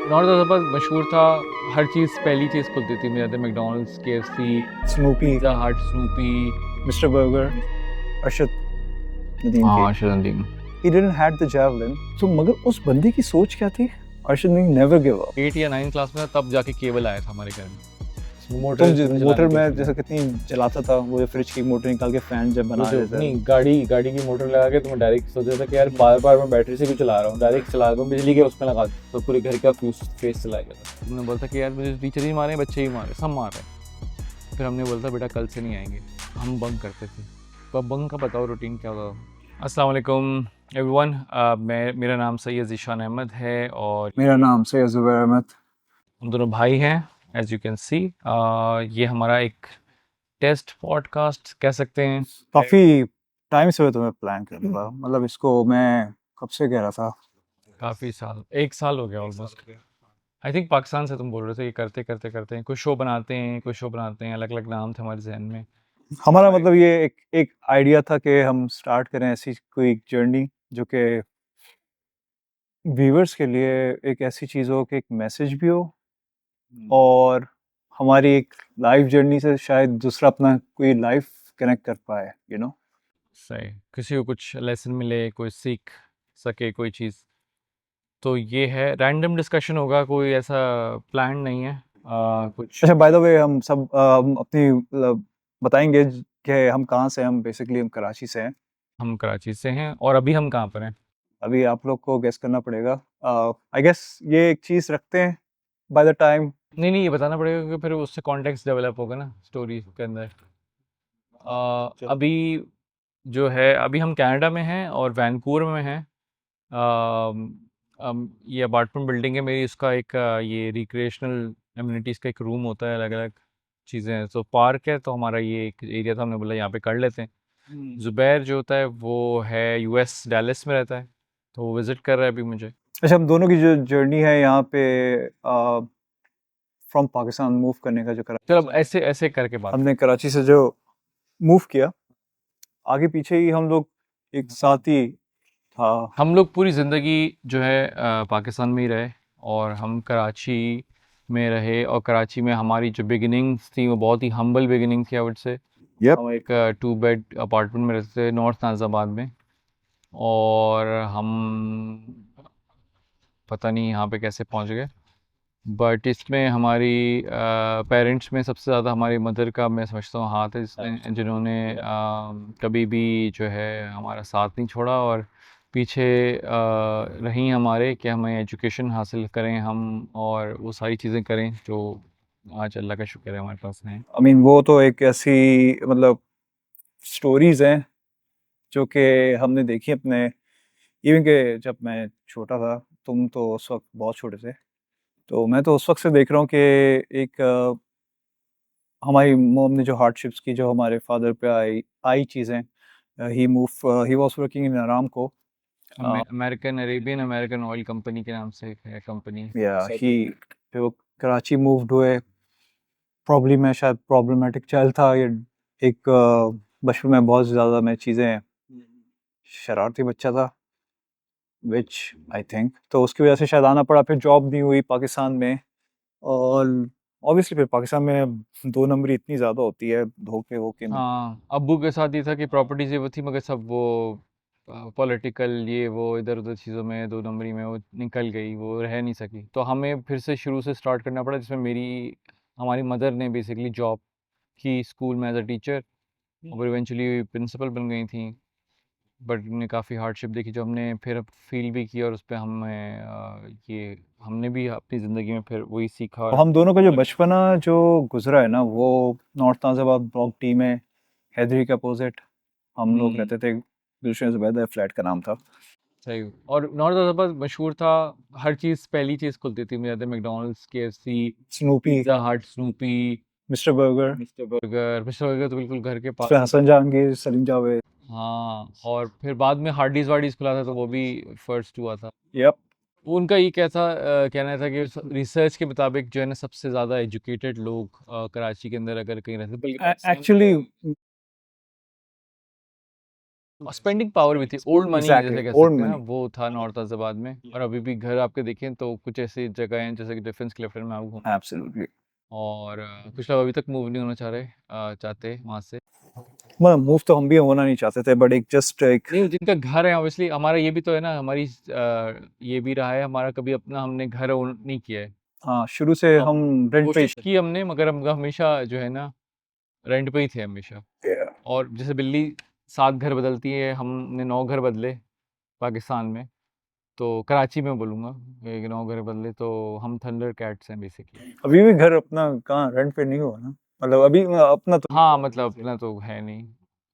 North अज़हबाद मशहूर था, हर चीज़ पहली चीज़ खुलती थी मेरे याद है, मैकडॉनल्ड्स, केएफसी, स्नूपी, पिज़्ज़ा हट, Snoopy. Mister burger, Arshad Nadeem की। हाँ, शर्जीम। He didn't had the javelin. So मगर उस बंदे की सोच क्या थी? अरशद ने never give up. 8 या 9 क्लास में था तब जाके केबल आया था हमारे घर में। मोटर तुम कितने चलाने मोटर की में कोशिश जैसे की? कितनी चलाता था वो फ्रिज की मोटर निकाल के फैन जब वो बना जो देता नहीं था। गाड़ी की मोटर लगा के तो मैं डायरेक्ट सोचा था कि यार बार-बार मैं बैटरी से क्यों चला रहा हूँ, डायरेक्ट चला दूँ बिजली के उसमें लगा दूँ, तो पूरे घर का फेस चला गया था। हमने बोला था कि यार मुझे टीचर ही मारे, बच्चे ही मारे, सब मार रहे हैं। फिर हमने बोला था बेटा कल से नहीं आएंगे, हम बंक करते थे। तो अब बंक का बताओ रूटीन क्या होता था? अस्सलाम वालेकुम एवरीवन, मेरा नाम सैयद ज़ीशान अहमद है और मेरा नाम सैयद ज़ुबैर अहमद। हम दोनों भाई हैं। एज यू कैन सी ये हमारा एक टेस्ट पॉडकास्ट कह सकते हैं। काफी टाइम से मैं तुम्हें प्लान कर रहा था, मतलब इसको मैं कब से कह रहा था। काफ़ी साल, 1 साल हो गया ऑलमोस्ट। आई थिंक पाकिस्तान से तुम बोल रहे थे कि करते हैं, कुछ शो बनाते हैं, अलग-अलग नाम थे हमारे ज़हन में। हमारा मतलब ये एक आइडिया था कि हम स्टार्ट करें ऐसी कोई जर्नी जो कि व्यूअर्स के लिए एक ऐसी चीज़ हो कि एक मैसेज भी हो और हमारी एक लाइफ जर्नी से शायद दूसरा अपना कोई लाइफ कनेक्ट कर पाए, यू नो। सही, किसी को कुछ लेसन मिले, कोई सीख सके कोई चीज़। तो ये है रैंडम डिस्कशन होगा, कोई ऐसा प्लान नहीं है। कुछ अच्छा, बाय द वे हम सब हम अपनी मतलब बताएंगे कि हम कहाँ से हैं। हम बेसिकली हम कराची से हैं। हम कराची से हैं और अभी हम कहाँ पर हैं? अभी आप लोग को गेस करना पड़ेगा। आई गेस ये एक चीज़ रखते हैं बाय द टाइम। नहीं, ये बताना पड़ेगा क्योंकि फिर उससे कॉन्टेक्स्ट डेवलप होगा ना स्टोरी के अंदर। अभी जो है अभी हम कनाडा में हैं और वैनकूवर में हैं। ये अपार्टमेंट बिल्डिंग है मेरी, इसका एक ये रिक्रिएशनल एमिनिटीज़ का एक रूम होता है, अलग-अलग चीज़ें हैं। तो पार्क है तो हमारा ये एक एरिया था, हमने बोला यहाँ पे कर लेते हैं। ज़ुबैर जो होता है वो है यूएस डैलस में रहता है, तो वो विज़िट कर रहा है अभी मुझे। अच्छा, हम दोनों की जो जर्नी है यहाँ पे फ्रॉम पाकिस्तान मूव करने का जो करा, चलो अब ऐसे ऐसे करके बात हमने कराची से जो मूव किया, आगे पीछे ही हम लोग एक साथ ही था। हम लोग पूरी ज़िंदगी जो है पाकिस्तान में ही रहे और हम कराची में रहे और कराची में हमारी जो बिगिनिंग्स थी वो बहुत ही हम्बल बिगिनिंग थी आई वुड से। यप। हम एक 2 बेड अपार्टमेंट में रहते थे नॉर्थ नाज़िबाद में और हम पता नहीं यहाँ पे कैसे पहुँच गए। बट इसमें हमारी पेरेंट्स में सबसे ज़्यादा हमारी मदर का मैं समझता हूँ हाथ है, जिन्होंने कभी भी जो है हमारा साथ नहीं छोड़ा और पीछे रहीं हमारे कि हमें एजुकेशन हासिल करें हम और वो सारी चीज़ें करें जो आज अल्लाह का शुक्र है हमारे पास हैं। आई मीन वो तो एक ऐसी मतलब स्टोरीज हैं जो कि हमने देखी अपने, इवन के जब मैं छोटा था। तुम तो उस वक्त बहुत छोटे थे, तो मैं तो उस वक्त से देख रहा हूँ कि एक हमारी मॉम ने जो हार्डशिप्स की, जो हमारे फादर पे आई आई चीज़ें। He was working in Aramco. American Arabian American oil company के नाम से एक है कंपनी। या ही फिर वो कराची मूव्ड हुए। प्रॉब्ली मैं शायद प्रॉब्लमेटिक चाइल्ड था, या एक बचपन में बहुत ज़्यादा मैं चीज़ें शरारती बच्चा था, विच आई थिंक तो उसकी वजह से शायद आना पड़ा। फिर जॉब नहीं हुई पाकिस्तान में, और ऑब्वियसली फिर पाकिस्तान में दो नंबरी इतनी ज़्यादा होती है, धोखे वोके में। हाँ, अब्बू के साथ ये था कि प्रॉपर्टीज़ ये वो थी मगर सब वो पॉलिटिकल ये वो इधर-उधर चीज़ों में 2 नंबरी में वो निकल गई, वो रह नहीं सकी। तो हमें फिर से शुरू से स्टार्ट करना पड़ा जिसमें हमारी मदर ने बेसिकली जॉब की स्कूल में एज़ अ टीचर और इवेंचुअली प्रिंसिपल बन गई थीं। बट उन्होंने काफ़ी हार्डशिप देखी जो हमने फिर फ़ील भी की और उस पे हमें ये हमने भी अपनी ज़िंदगी में फिर वही सीखा तो और हम दोनों का जो बचपना जो गुजरा है ना, वो नॉर्थ नाजिबाद ब्लॉक टी में, हैदरी के अपोजिट हम लोग रहते थे। गुलशन ज़ुबैदा फ्लैट का नाम था। सही। और नॉर्थ अज़हबाद मशहूर था, हर चीज़ पहली चीज़ खुलती थी मेरे याद है, मैकडॉनल्ड्स, केएफसी, स्नूपी, पिज़्ज़ा हट, स्नूपी, मिस्टर बर्गर तो बिल्कुल घर के पास फिर ही था। हसन जहांगीर, सलीम जावेद। हाँ, और फिर बाद में हार्डीज़ खुला था तो वो भी फर्स्ट हुआ था। यप। उनका ये कहना था कि रिसर्च के मुताबिक जो है ना सबसे ज़्यादा एजुकेटेड लोग कराची के अंदर अगर कहीं रहते, बल्कि एक्चुअली स्पेंडिंग पावर भी थी, ओल्ड मनी एग्जैक्टली जैसे कह ओल्ड सकते हैं ना, मनी वो था नॉर्थ अज़ाबाद में। और अभी भी घर आपके देखें तो कुछ ऐसी जगह हैं जैसे कि डिफेंस क्लिफ्टन में आप घूम, एब्सोल्युटली और कुछ लोग अभी तक मूव नहीं होना चाहते वहाँ से। मतलब मूव तो हम भी होना नहीं चाहते थे बट एक जस्ट एक नहीं, जिनका घर है ऑब्वियसली, हमारा ये भी तो है ना, हमारी ये भी रहा है हमारा, कभी अपना हमने घर ओन नहीं किया है। हाँ शुरू से हम हम रेंट पे कोशिश की हमने, मगर हम हमेशा जो है ना रेंट पे ही थे हमेशा। Yeah. और जैसे बिल्ली 7 घर बदलती है, हमने 9 घर बदले पाकिस्तान में। तो कराची में बोलूँगा, 9 घर बदले, तो हम थंडर कैट्स हैं बेसिकली। अभी भी घर अपना कहाँ रेंट पे नहीं हुआ ना मतलब अभी अपना तो हाँ, मतलब अपना तो है नहीं।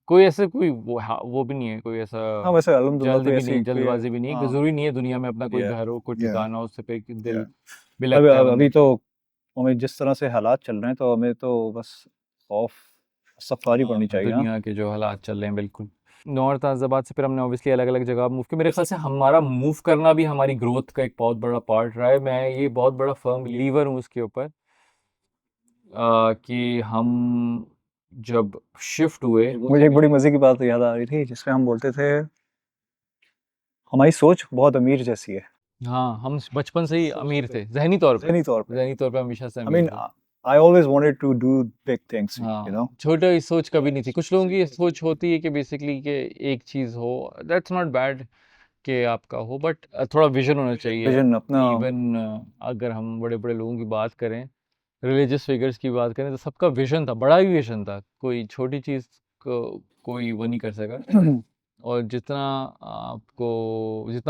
कोई ऐसे कोई वो भी नहीं है, कोई ऐसा हाँ वैसे अल्हम्दुलिल्लाह जल्द कोई भी ऐसी नहीं, कोई जल्दबाज़ी भी नहीं है, हाँ ज़रूरी नहीं है दुनिया में अपना कोई या घर हो, कोई या ठिकाना हो, उससे पे दिल या भी अभी लगता है अभी बंदे तो को। हमें जिस तरह से हालात चल रहे हैं तो हमें तो बस खौफ सफारी पड़नी हाँ, चाहिए हाँ दुनिया के जो हालात चल रहे हैं बिल्कुल। नॉर्थ अज़ाबाद से फिर हमने ऑब्वियसली अलग-अलग जगह मूव किया। मेरे ख़्याल से हमारा मूव करना भी हमारी ग्रोथ का एक बहुत बड़ा पार्ट रहा है। मैं ये बहुत बड़ा फ़र्म बिलीवर हूँ उसके ऊपर, कि हम जब शिफ्ट हुए, मुझे एक बड़ी मजे की बात याद आ रही थी जिसमें हम बोलते थे हमारी सोच बहुत अमीर जैसी है हाँ, हम बचपन से ही अमीर थे, ज़हनी तौर पे। ज़हनी तौर पे ज़हनी तौर पे हमेशा से आई अमीर मीन थे। I always wanted to do big things you know हाँ, छोटी सोच कभी नहीं थी। कुछ लोगों की ये सोच होती है कि बेसिकली कि एक चीज़ हो, दैट्स नॉट बैड कि आपका हो, बट थोड़ा विज़न होना चाहिए। विजन अपना इवन अगर हम बड़े-बड़े लोगों की बात करें, रिलीजियस फिगर्स की बात करें, तो सबका विज़न था, बड़ा ही विज़न था। कोई छोटी चीज़ को कोई वो नहीं कर सका। और जितना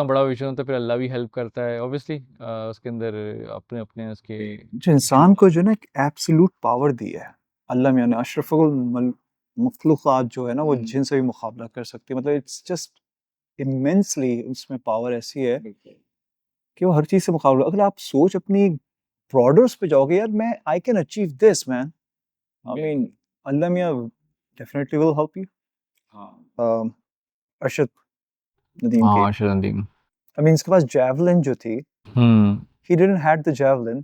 बड़ा विज़न होता है, फिर अल्लाह भी हेल्प करता है ऑब्वियसली। उसके अंदर अपने-अपने उसके जो इंसान को जो ना एक एब्सोल्यूट पावर दी है अल्लाह मियां ने अशरफुल मखलूक़ात जो है ना वो जिन से भी मुकाबला कर सकती है मतलब इट्स जस्ट इमेंसली उसमें पावर ऐसी है कि वो हर चीज से मुकाबला अगर आप सोच अपनी ब्रॉडर्स पे जाओगे यार मैं I can achieve this man I mean अल्लाह मियां definitely will help you Arshad Nadeem की हाँ, शर्जीम। आई मीन इसके पास जैवलिन जो थी हुँ, he didn't had the javelin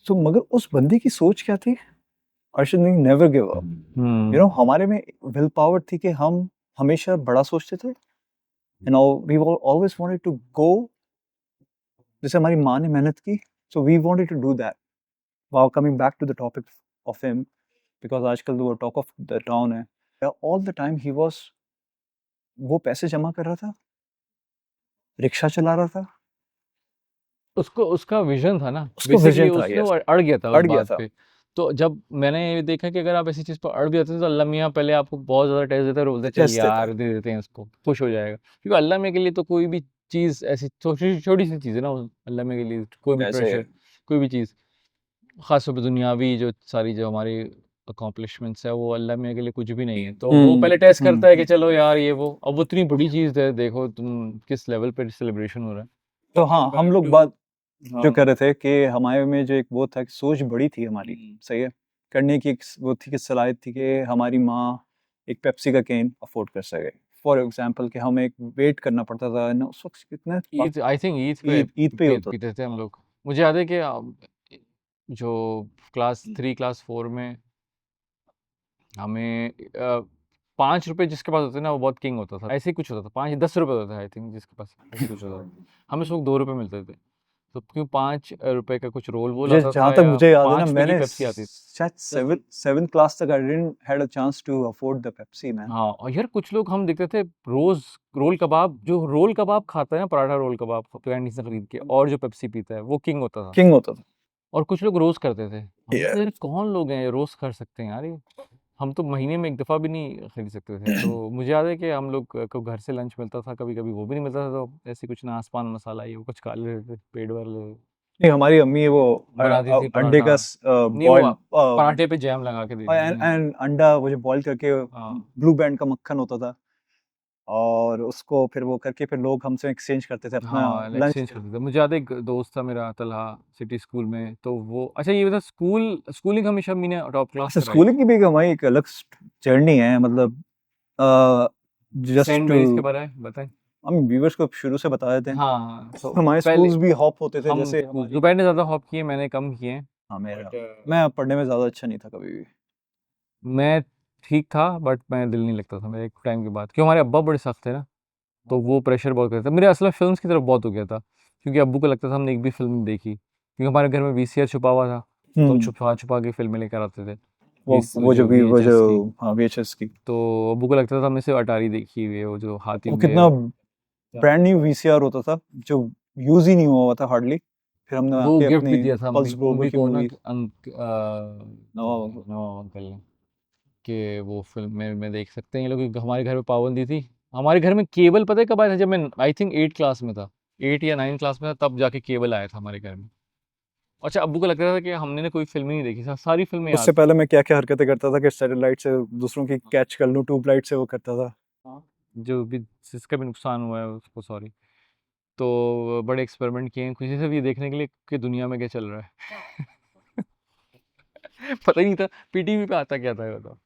तो मगर उस बंदे की सोच क्या थी Arshad Nadeem never give up you know हुँ, हमारे में विल पावर थी कि हम हमेशा बड़ा सोचते थे and we always wanted to go जैसे हमारी माँ ने मेहनत की so we wanted to do that wow coming back to the topic of him because आजकल वो टॉक ऑफ द टाउन है all the time he was वो पैसे जमा कर रहा था रिक्शा चला रहा था उसको उसका विज़न था ना, उसको बेसिकली विजन था उसने वो यस अड़ गया था उस अड़ गया बात था पे। तो जब मैंने ये देखा कि अगर आप ऐसी चीज़ पर अड़ भी जाते हैं, तो अल्लाह मियाँ पहले आपको बहुत ज़्यादा टेस्ट देता है, और बोलते हैं, "चल टेस्ट देता यार, दे देते हैं इसको, खुश हो जाएगा।" क्योंकि अल्लाह मियाँ के लिए तो कोई भी चीज़ ऐसी छोटी-सी चीज़ है ना, अल्लाह मियाँ के लिए कोई भी पैसे प्रेशर, कोई भी चीज़, ख़ास तौर पे दुनियावी जो सारी जो हमारी अकॉम्प्लिशमेंट्स है, वो अल्लाह मियाँ के लिए कुछ भी नहीं है। तो वो पहले टेस्ट करता है कि चलो यार ये वो, अब वो इतनी बड़ी चीज़ है, देखो तुम किस लेवल पे सेलिब्रेशन हो रहा है। तो हाँ हम लोग बात जो कर रहे थे कि हमारे में जो एक वो था कि सोच बड़ी थी हमारी सही है करने की एक वो थी कि सलाहियत थी कि हमारी माँ एक पेप्सी का कैन अफोर्ड कर सके फॉर एग्जांपल कि हमें एक वेट करना पड़ता था ना उस वक्त कितने ईद, आई थिंक ईद पे ही होता था पीते थे हम लोग। मुझे याद है कि जो क्लास 3 क्लास 4 में हमें 5 रुपए जिसके पास होते ना वो बहुत किंग होता था, ऐसे ही कुछ होता था, 5-10 रुपए होता था आई थिंक जिसके पास, ऐसे कुछ होता था। हमें उस वक्त 2 रुपए मिलते थे, तो क्यों 5 रुपए का कुछ रोल वोल मुझे आता जहाँ था, तक या मुझे याद है ना 5 रुपए की मैंने पेप्सी आती थी। शायद सेवन क्लास तक I didn't had a chance to afford the Pepsi man हाँ, और यार कुछ लोग हम देखते थे रोज रोल कबाब, जो रोल कबाब खाता है ना, पराठा रोल कबाब कैंटीन से खरीद के, और जो पेप्सी पीता है वो किंग होता था। किंग होता था और कुछ लोग रोज़ करते थे। हम Yeah. तो यार कौन लोग हैं ये रोज़ कर सकते हैं यार ये? हम तो महीने में 1 दफ़ा भी नहीं खरीद सकते थे। तो मुझे याद है कि हम लोग को घर से लंच मिलता था, कभी-कभी वो भी नहीं मिलता था, तो ऐसे कुछ नाशपान मसाला ये वो कुछ खा लेते थे, पेट भर लेते थे। नहीं हमारी अम्मी वो बनाती थी अंडे पराठा, का नहीं वो बॉइल्ड पराठे पे जैम लगा के देती थी। एंड अंडा वो जो बॉईल करके हाँ, ब्लू बैंड का मक्खन होता था और उसको फिर वो करके फिर लोग हमसे एक्सचेंज करते थे अपना हाँ, लंच एक्सचेंज करते थे। मुझे याद है एक दोस्त था मेरा तलहा, सिटी स्कूल में, तो वो, अच्छा ये बता, स्कूलिंग हमेशा मैंने टॉप क्लास अच्छा कराई। स्कूलिंग की भी एक हमारी एक अलग जर्नी है मतलब जस्ट सेंट टू मेरीज़ के बारे में बताएँ? हम व्यूअर्स को शुरू से बता देते हैं हाँ, तो हमारे पहले स्कूल्स भी हॉप होते थे हम जैसे स्कूल ज़ुबैर ने ज़्यादा हॉप किए, मैंने कम किए हैं। हाँ मेरा मैं पढ़ने में ज़्यादा अच्छा नहीं था कभी भी मैं ठीक था बट मैं दिल नहीं लगता था मेरा एक टाइम के बाद, क्योंकि हमारे अब्बा बड़े सख्त थे ना, तो वो प्रेशर बहुत करता था मेरे। असल में फिल्म्स की तरफ बहुत हो गया था, क्योंकि अब्बू को लगता था हमने एक भी फिल्म नहीं देखी, क्योंकि हमारे घर में वीसीआर छुपा हुआ था, तो हम छुपा छुपा के फिल्में लेकर आते थे, वो जो VHS की। हाँ VHS की, तो अब्बू को लगता था हमने सिर्फ अटारी देखी हुई है, वो जो वो हातिम बे कितना और ब्रांड न्यू वीसीआर होता था जो यूज ही नहीं हुआ था हार्डली। फिर हमने वो आके गिफ्ट भी अपनी दिया था पल्स मम्मी ग्लोबल मम्मी की को ना मूवीज नवाब अंकल ने, कि वो फिल्म में देख सकते हैं ये लोग, क्योंकि हमारे घर में पाबंदी थी। हमारे घर में केबल पता है कब आया था, जब मैं आई थिंक 8 क्लास में था, 8 या 9 क्लास में था, तब जाके केबल आया था हमारे घर में। अच्छा, अब्बू को लगता था कि हमने ना कोई फिल्म ही नहीं देखी, सारी फिल्में याद उससे पहले मैं क्या क्या हरकतें करता था कि सैटेलाइट से दूसरों की कैच कर लूं, ट्यूबलाइट से वो करता था। हाँ, जो भी जिसका भी नुकसान हुआ है उसको सॉरी। तो बड़े एक्सपेरिमेंट किए हैं खुशी से भी देखने के लिए कि दुनिया में क्या चल रहा है। पता ही नहीं था पीटीवी पे आता क्या था ये बताओ।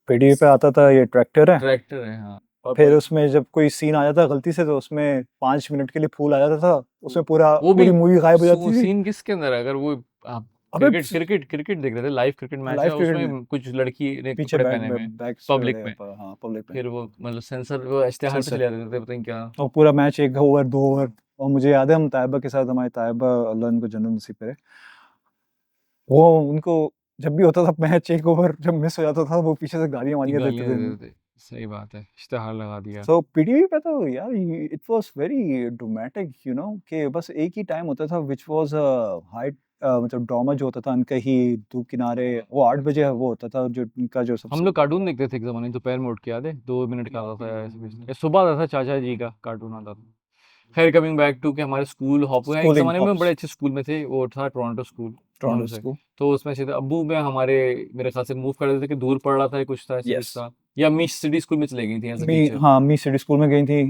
पीटीवी पे आता था ये ट्रैक्टर है, ट्रैक्टर है हाँ। और फिर उसमें जब कोई सीन आ जाता गलती से तो उसमें 5 मिनट के लिए फूल आ जाता था, उसमें पूरा वो भी पूरी मूवी गायब हो जाती थी। सीन किसके अंदर है, अगर वो आप अबे क्रिकेट देख रहे थे, लाइव क्रिकेट मैच है, लाइव क्रिकेट में उसमें कुछ लड़की ने पीछे कपड़े पहने हुए हैं बैक पब्लिक में, हाँ पब्लिक में फिर वो मतलब सेंसर वो इश्तेहार पे सेंसर, चले जाते थे, पता नहीं क्या। और पूरा मैच 1 ओवर 2 ओवर। और मुझे याद है हम ताइबा के साथ, हमारी ताइबा अल्लाह उनको जन्नत नसीब करे, वो उनको जब भी होता था मैच 1 ओवर जब मिस हो जाता था वो पीछे से गालियां इतनी वालियां देते गालियां थे। दे देते थे, सही बात है, इश्तेहार लगा दिया। सो पीटीवी पे तो यार इट वाज वेरी ड्रामेटिक कि बस एक ही टाइम होता था विच वाज हाई, मतलब ड्रामा जो होता था उनका ही दो किनारे, वो 8 बजे वो होता था जो उनका जो हम सबसे लोग कार्टून देखते थे एक ज़माने, दोपहर में उठ के, याद है 2 मिनट का आता था ऐसे कुछ, या सुबह आता था चाचा जी का कार्टून आता था। खैर कमिंग बैक टू कि हमारे स्कूल हॉप हुए एक स्कूलिंग ज़माने में, हॉप्स, बड़े अच्छे स्कूल में थे, वो था टोरंटो स्कूल टोरंटो पूनम से। स्कूल। तो उसमें से अब्बू में हमारे मेरे ख्याल से मूव कर देते थे कि दूर पड़ रहा था, कुछ था ऐसे कुछ यस, था, या अम्मी सिटी स्कूल में चले गई थी एज अ मी टीचर। हाँ मी सिटी स्कूल में गई थी।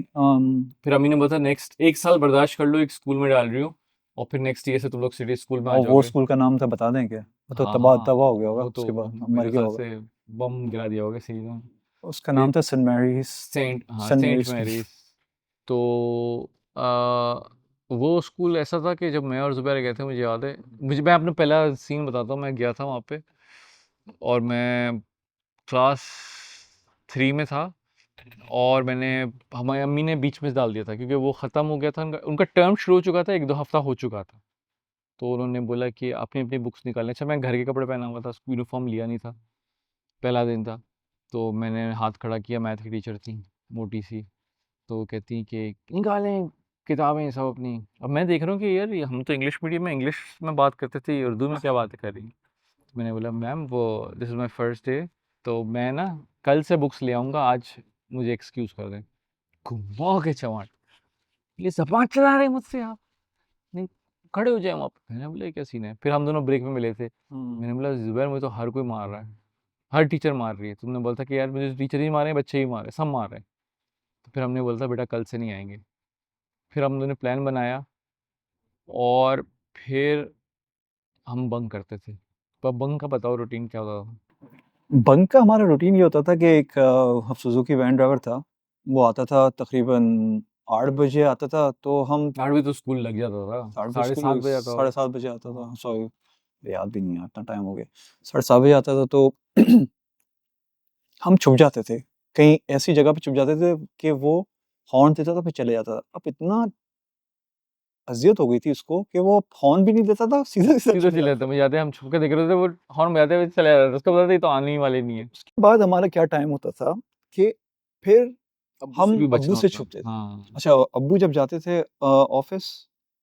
फिर अम्मी ने बोला नेक्स्ट एक साल बर्दाश्त कर लो, एक स्कूल में डाल रही हूँ, और फिर नेक्स्ट ईयर से तुम लोग सिटी स्कूल में आ और वो जाओगे। स्कूल का नाम था बता दें क्या? वो तो हाँ तबाह हाँ, तबाह हो गया होगा, वो तो उसके बाद मर मेरे गया ख्याल होगा। से बम गिरा दिया होगा सीधा। उसका ये नाम था Saint Mary's, Saint Saint Mary's school. Mary's. तो आ, वो स्कूल ऐसा था कि जब मैं और ज़ुबैर गए थे, मुझे याद है, मुझे मैं अपना पहला सीन बताता हूँ, मैं गया था वहाँ पे, और मैं क्लास 3 में था, और मैंने हमारी अम्मी ने बीच में डाल दिया था, क्योंकि वो ख़त्म हो गया था, उनका टर्म शुरू हो चुका था, 1-2 हफ्ता हो चुका था। तो उन्होंने बोला कि अपनी अपनी बुक्स निकालें। अच्छा, मैं घर के कपड़े पहना हुआ था, यूनिफॉर्म लिया नहीं था, पहला दिन था। तो मैंने हाथ खड़ा किया, मैथ की टीचर थी, मोटी सी, तो वो कहती कि निकालें किताबें सब अपनी। अब मैं देख रहा हूँ कि यार हम तो इंग्लिश मीडियम में इंग्लिश में बात करते थे, ये उर्दू में क्या बातें कर रही हैं। तो मैंने बोला मैम वो this is my first day, तो मैं ना कल से बुक्स ले आऊँगा, आज मुझे एक्सक्यूज़ कर दें। घुमा के चमाट, ये ज़बान चला रहे हैं मुझसे आप, नहीं खड़े हो जाए वहाँ पे। मैंने बोला ये क्या सीन है, फिर हम दोनों ब्रेक में मिले थे, मैंने बोला जुबैर मुझे तो हर कोई मार रहा है, हर टीचर मार रही है, तुमने बोला था कि यार मुझे टीचर ही मारे हैं, बच्चे ही मारे, सब मार रहे हैं। तो फिर हमने बोला था बेटा कल से नहीं आएंगे। फिर हम दोनों ने प्लान बनाया, और फिर हम बंक करते थे। तो बंक का बताओ रूटीन क्या होता था? बंक का हमारा रूटीन ये होता था कि एक सुजुकी वैन ड्राइवर था, वो आता था तकरीबन 8 बजे आता था, तो हम 8 बजे तो स्कूल लग जाता था, 8 बजे साढ़े स्कूल सात बजे आता साढ़े होगा। 7 बजे आता था, सॉरी याद भी नहीं है, इतना टाइम हो गया। 7:30 बजे आता था, तो हम छुप जाते थे, कहीं ऐसी जगह पे छुप जाते थे कि वो हॉर्न देता था फिर चले जाता था। अब इतना अज़ियत हो गई थी उसको कि वो हॉर्न भी नहीं देता था, सीधा-सीधा सीधा चले चले जाता जाते, था। मुझे याद है हम छुप के देख रहे थे, वो हॉर्न बजाते हुए चले जाता था, उसको पता था ये तो आने ही वाले नहीं है। उसके बाद हमारा क्या टाइम होता था कि फिर अब्बू से हम भी अब्बू बचना से होता। छुपते थे। हाँ। अच्छा, अब्बू जब जाते थे ऑफ़िस,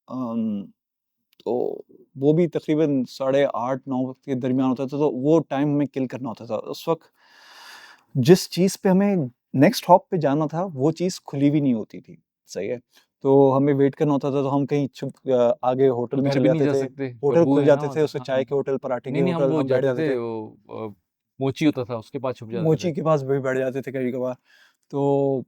अम, तो वो भी तकरीबन 8:30-9 के दरमियान होता था, तो वो टाइम हमें किल करना होता था। उस वक़्त जिस चीज़ पे हमें नेक्स्ट हॉप पे जाना था, वो चीज़ खुली भी नहीं होती थी, सही है? तो हमें वेट करना होता था, तो हम कहीं आगे होटल तो में घर चले भी नहीं जाते जा थे। सकते, होटल बदबू खुल है ना जाते वो थे, तो, उससे चाय हाँ। के होटल, पराठे के नहीं, नहीं, हम होटल, वो हम बैठ जाते जाते थे, थे। वो मोची होता था, उसके पास छुप जाते मोची थे। के पास भी बैठ जाते थे कभी-कभार। तो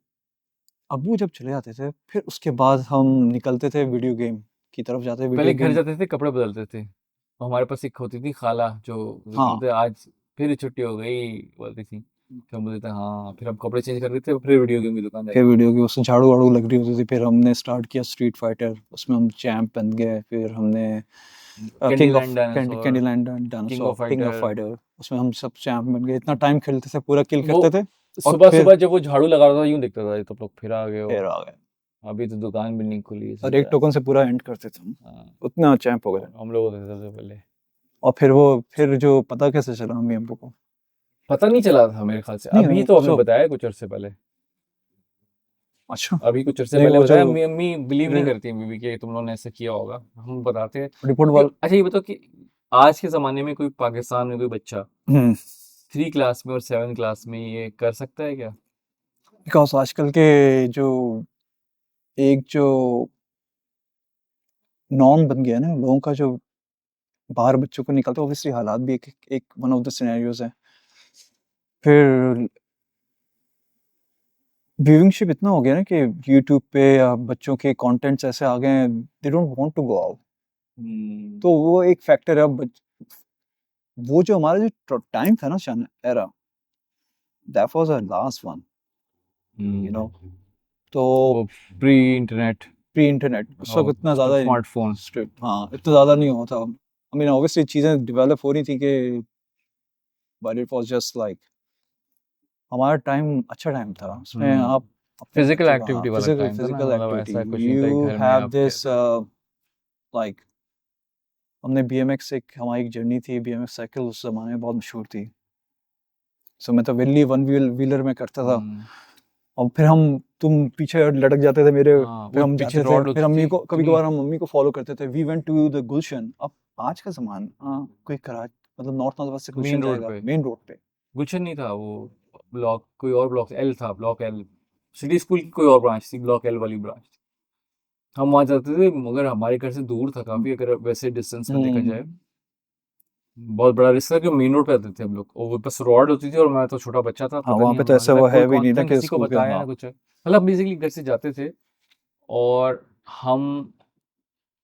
अब्बू जब चले जाते थे, फिर उसके बाद हम निकलते थे वीडियो गेम की तरफ जाते, पहले वीडियो घर गेम। जाते थे, कपड़े बदलते थे, तो हमारे पास एक होती थी खाला, जो हाँ, बोलते आज फिर छुट्टी हो गई बोलती थी, फिर हम बोलते थे हाँ, फिर हम कपड़े चेंज कर देते, फिर वीडियो गेम की दुकान फिर जाते थे। वीडियो गेम उससे झाड़ू-वाड़ू लग रही होती थी, फिर हमने स्टार्ट किया स्ट्रीट फाइटर, उसमें हम चैंप बन गए, फिर हमने king of Candyland dinosaur, Candyland king dinosaur, of king of fighter. Fighter, उसमें हम सब चैंप बन गए, इतना टाइम खेलते थे, पूरा किल वो करते थे और सुबह फिर सुबह जब वो झाड़ू लगा रहा था यूं दिखता था ये तो लोग फिर आ गए हो। फिर आ गए अभी तो दुकान भी नहीं खुली इसी और एक तरह टोकन से। से पूरा एंड करते थे हम, हाँ, उतना चैंप हो गए। हम लोग होते थे सबसे पहले। और फिर वो फिर जो पता कैसे चला मम्मी अब्बू को? पता नहीं चला था मेरे ख्याल से, नहीं अभी वो तो हमने सब बताया कुछ अरसे पहले। अच्छा अभी कुछ अरसे नहीं पहले वो जो बताया, अम्मी अम्मी बिलीव नहीं करती बीवी कि तुम लोगों ने ऐसा किया होगा, हम बताते हैं। रिपोर्ट क्यों, वाल अच्छा ये बताओ कि आज के ज़माने में कोई पाकिस्तान में कोई बच्चा हम्म 3 क्लास में और 7 क्लास में ये कर सकता है क्या? बिकॉज आजकल के जो एक जो नॉर्म बन गया है ना लोगों का, जो बाहर बच्चों को निकलता है, ऑब्वियसली हालात भी एक वन ऑफ द सिनेरियोज है। फिर व्यूइंगशिप इतना हो गया ना कि यूट्यूब पे या बच्चों के कंटेंट्स ऐसे आ गए हैं, they don't want to go out, hmm, तो वो एक फैक्टर है। अब वो जो हमारा जो टाइम था ना शन era, that was our last one, you know. तो वो प्री इंटरनेट प्री इंटरनेट उस वक्त और इतना ज़्यादा स्मार्टफोन। स्ट्रिक्ट, हाँ इतना ज़्यादा नहीं हुआ था। आई मीन ऑब्वियसली चीज़ें डेवलप हो रही थी कि, but it was just like हमारा टाइम अच्छा टाइम था, उसमें आप अपने फिजिकल बच्चों का, हाँ एक्टिविटी वाला फिजिकल टाइम था ना, फिजिकल मतलब एक्टिविटी, ऐसा कुछ नहीं था कि यू घर में हैव आप दिस कहते। लाइक हमने बीएमएक्स, एक हमारी एक जर्नी थी, बीएमएक्स साइकिल उस जमाने में बहुत मशहूर थी। सो मैं तो वेली वन व्हीलर में करता था, और फिर हम तुम पीछे लटक जाते थे मेरे, हाँ, फिर वो हम पीछे जाते थे, रॉड फिर होती अम्मी थी को कभी इतनी। कभार हम मम्मी को फॉलो करते थे, वी वेंट टू द गुलशन। अब आज का जमाना कोई कराची मतलब नॉर्थ नॉर्थ वेस्ट से गुलशन मेन रोड जाएगा पे मेन रोड पे? गुलशन नहीं था वो, ब्लॉक कोई और ब्लॉक एल था, ब्लॉक एल। सिटी स्कूल की कोई और ब्रांच थी, ब्लॉक एल वाली ब्रांच थी। हम वहाँ जाते थे, मगर हमारे घर से दूर था काफ़ी, अगर वैसे डिस्टेंस में देखा जाए। हम्म बहुत बड़ा रिस्क था कि मेन रोड पे आते थे हम लोग, और वो बस रॉड होती थी, और मैं तो छोटा बच्चा था, हाँ पता वहाँ नहीं पे तो हम ऐसा ना वो कोई है भी नहीं ना ना कि किसी को स्कूल के, बताया हाँ ना कुछ है। मतलब बेसिकली घर से जाते थे, और हम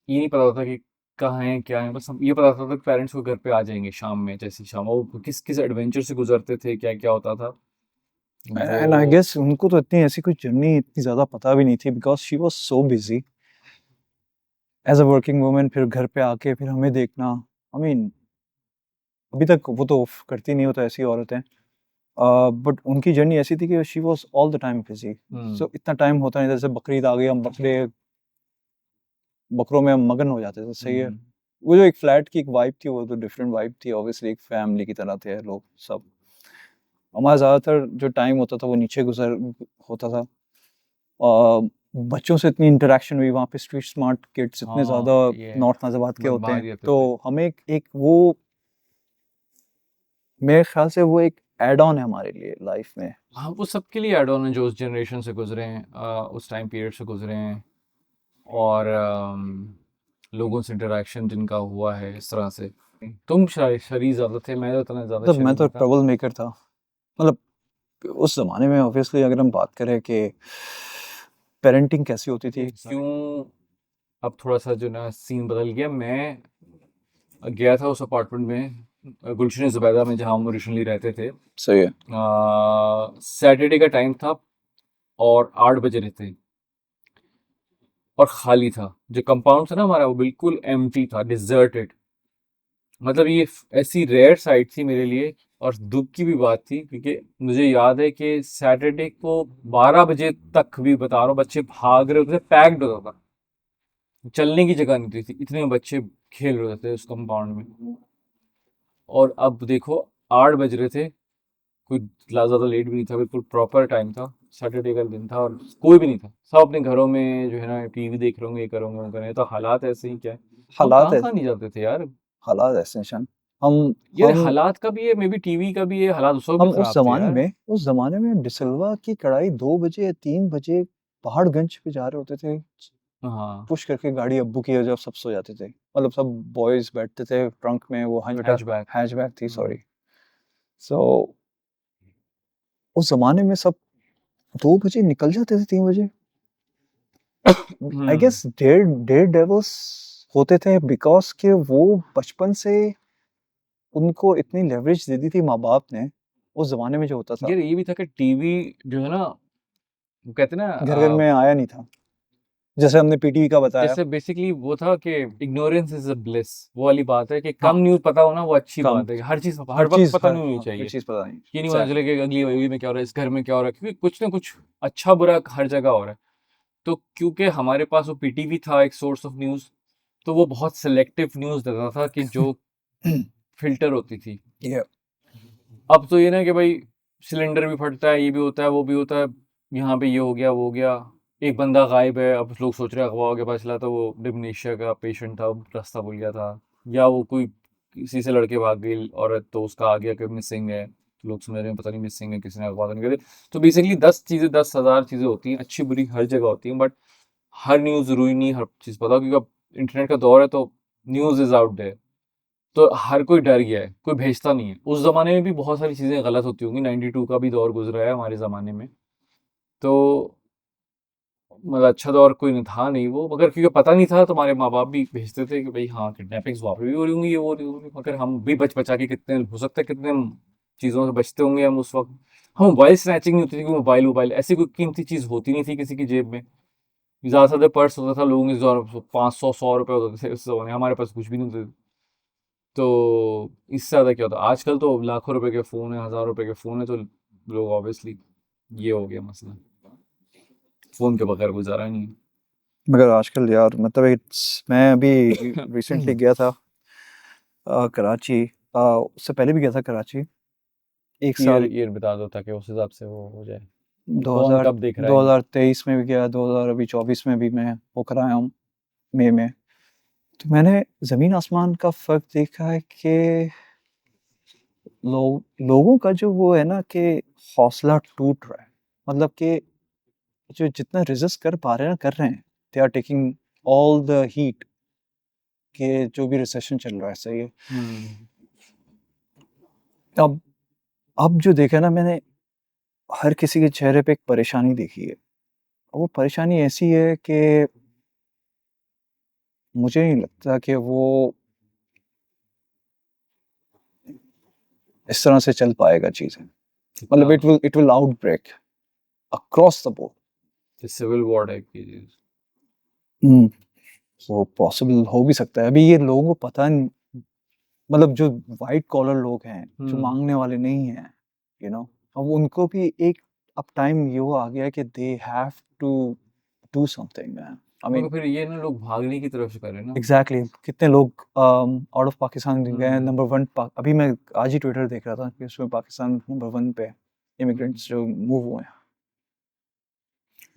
ये नहीं पता होता कि कहाँ हैं क्या है, बस हम ये पता था कि पेरेंट्स को घर पे आ जाएंगे शाम में, जैसी शाम वो किस किस एडवेंचर से गुजरते थे, क्या क्या होता था वो। एंड आई गेस उनको तो इतनी ऐसी कोई जर्नी इतनी ज्यादा पता भी नहीं थी, because she was so busy as a working woman, फिर घर पे आके फिर हमें देखना। आई मीन अभी तक वो तो करती नहीं, हो तो ऐसी औरतें, बट उनकी जर्नी ऐसी थी कि she was all the time busy. So इतना टाइम होता नहीं, जैसे बकरीद आ गई, हम बकरों में हम मगन हो जाते थे, सही है। हम्म, वो जो एक फ्लैट की एक वाइब थी, वो तो डिफरेंट वाइब थी, ऑब्वियसली एक फैमिली की तरह थे लोग सब। हमारा ज़्यादातर जो टाइम होता था वो नीचे गुजर होता था, और बच्चों से इतनी इंटरेक्शन हुई वहाँ पे, स्ट्रीट स्मार्ट किड्स इतने ज़्यादा हाँ ये नॉर्थ नाज़ाबाद के बस होते बाहर हैं, ही रहते तो थे। हमें एक वो, मेरे ख्याल से वो एक एड ऑन है हमारे लिए लाइफ में। हाँ, वो सबके लिए एड ऑन है जो उस जनरेशन से गुजरे हैं, उस टाइम पीरियड से गुजरे हैं, और लोगों से इंटरेक्शन जिनका हुआ है इस तरह से। तुम शायद शरीफ ज़्यादा थे, मैं तो इतना ज़्यादा मतलब मैं शरीफ तो नहीं था। ट्रबल मेकर था, मतलब उस जमाने में ऑब्वियसली अगर हम बात करें कि पेरेंटिंग कैसी होती थी। क्यों, अब थोड़ा सा जो ना सीन बदल गया। मैं गया था उस अपार्टमेंट में, गुलशन ज़ुबैदा में, जहाँ हम ओरिजिनली रहते थे। सही है। सैटरडे का टाइम था, और 8 बज रहे थे, और खाली था। जो कंपाउंड था ना हमारा, वो बिल्कुल एम्प्टी था, डिजर्टेड। मतलब ये ऐसी रेयर साइट थी मेरे लिए, और दुख की भी बात थी, क्योंकि मुझे याद है कि सैटरडे को 12 बजे तक भी बता रहा हूँ, बच्चे भाग रहे होते थे, पैक्ड होता था, चलने की जगह नहीं थी, इतने बच्चे खेल रहे थे उस कंपाउंड में। और अब देखो, 8 बज रहे थे, कोई ज़्यादा लेट भी नहीं था, बिल्कुल प्रॉपर टाइम था, सैटरडे का दिन था, और कोई भी नहीं था, सब अपने घरों में जो है ना टीवी देख रहे होंगे, ये करोगे वो करेंगे। तो हालात ऐसे ही क्या है, हम हालात कहाँ है, कहाँ नहीं जाते थे यार। हालात ऐसे हैं शान। हम यार हम हालात का भी है, मे बी टीवी का भी है, हालात उस वक्त भी खराब थे यार। उस जमाने में डिसलवा की कढ़ाई 2 बजे या 3 बजे पहाड़गंज पे जा रहे होते थे, हाँ, पुश करके गाड़ी अब्बू की, जब सब सो जाते थे, मतलब सब बॉयज बैठते थे ट्रंक में, वो बेटा हैचबैक। हैचबैक थी, सॉरी। सो उस जमाने में सब 2 बजे निकल जाते थे, 3 बजे। I guess dare daredevils होते थे, बिकॉज के वो बचपन से उनको इतनी लेवरेज दे दी थी माँ बाप ने, उस जमाने में जो होता था। यार ये भी था कि टीवी जो है ना, वो कहते हैं ना, घर घर में आया नहीं था। जैसे हमने पीटीवी का बताया, जैसे बेसिकली वो था कि इग्नोरेंस इज अ ब्लिस, वो वाली बात है कि हाँ, कम न्यूज़ पता होना वो अच्छी कम बात है। हर चीज़ हर हर वक्त चीज पता हर नहीं होनी हर चाहिए। चीज पता नहीं, ये नहीं पता चले एग्जैक्टली। कि अगली वेवी में क्या हो रहा है, इस घर में क्या हो रहा है, क्योंकि कुछ ना कुछ अच्छा बुरा हर जगह हो रहा है। तो क्योंकि हमारे पास वो पीटीवी था एक सोर्स ऑफ न्यूज़, तो वो बहुत सिलेक्टिव न्यूज़ देता था कि जो फिल्टर होती थी। ये अब तो ये ना कि भाई सिलेंडर भी फटता है, ये भी होता है, वो भी होता है, यहाँ पे ये हो गया, वो हो गया, एक बंदा गायब है, अब लोग सोच रहे हैं अगवा हो गया, पता चला तो वो डिमेंशिया का पेशेंट था, रास्ता भूल गया था, या वो कोई किसी से लड़के भाग गई औरत तो उसका आ गया कि मिसिंग है, तो लोग समझ रहे हैं पता नहीं मिसिंग है, किसी ने अगवा तो नहीं करे। तो बेसिकली 10,000 चीज़ें होती हैं, अच्छी बुरी हर जगह होती हैं, बट हर न्यूज़ ज़रूरी नहीं हर चीज़ पता हो, क्योंकि अब इंटरनेट का दौर है तो न्यूज़ इज़ आउट देयर। तो हर कोई डर गया है, कोई भेजता नहीं है। उस ज़माने में भी बहुत सारी चीज़ें गलत होती होंगी, 92 का भी दौर गुज़रा है हमारे ज़माने में। तो मतलब अच्छा दौर कोई नहीं था नहीं वो, मगर क्योंकि पता नहीं था तो हमारे माँ-बाप भी भेजते थे कि भई हाँ, किडनैपिंग्स वहाँ पे भी हो रही होंगी, ये हो रही होंगी, मगर हम भी बचा के कितने हो सकता है कितने चीज़ों से बचते होंगे हम उस वक़्त। हाँ, मोबाइल स्नैचिंग नहीं होती थी कि मोबाइल ऐसी कोई कीमती चीज़ होती नहीं थी किसी की जेब में। ज़्यादा से ज़्यादा पर्स होता था लोगों के, ज़ो 500 ₹100 होते थे उस ज़माने, हमारे पास कुछ भी नहीं होते थे। तो इससे ज़्यादा क्या होता है, आजकल तो लाखों रुपए के फ़ोन है, हज़ारों रुपए के फ़ोन है, तो लोग ऑब्वियसली ये हो गया मसला, फ़ोन के बगैर गुज़ारा नहीं मगर आजकल यार मतलब मैं अभी रिसेंटली है। गया था कराची, उससे पहले भी गया था कराची एक ईयर साल, ईयर बता दो ताकि उस हिसाब से वो हो जाए कि कौन 2000 कब देख रहा है नहीं। 2023 में भी गया, 2000 अभी 24 में भी मैं होकर आया हूँ मई में। तो मैंने ज़मीन आसमान का फ़र्क देखा है कि लोगों का जो वो है ना कि हौसला टूट रहा है, मतलब कि जो जितना रेजिस्ट कर पा रहे हैं ना कर रहे हैं, they are taking all the heat के जो भी रिसेशन चल रहा है सही है। हम्म। अब अब जो देखा ना मैंने, हर किसी के चेहरे पे एक परेशानी देखी है, और वो परेशानी ऐसी है कि मुझे नहीं लगता कि वो इस तरह से चल पाएगा चीज़ें, कितना मतलब it will outbreak across the board. Civil war type की चीज़। हम्म, वो पॉसिबल हो भी सकता है, अभी ये लोगों को पता नहीं, मतलब जो वाइट कॉलर लोग हैं जो हम्म। मांगने वाले नहीं हैं, यू नो, अब उनको भी एक अब टाइम ये वो आ गया है कि they have to do something man, I मगर मीन फिर ये ना लोग भागने की तरफ से कर रहे हैं ना। एग्जैक्टली। कितने लोग आउट ऑफ पाकिस्तान गए हैं, हम्म। नंबर वन, अभी मैं आज ही ट्विटर देख रहा था कि उसमें पाकिस्तान नंबर वन पे इमिग्रेंट्स जो मूव हुए हैं।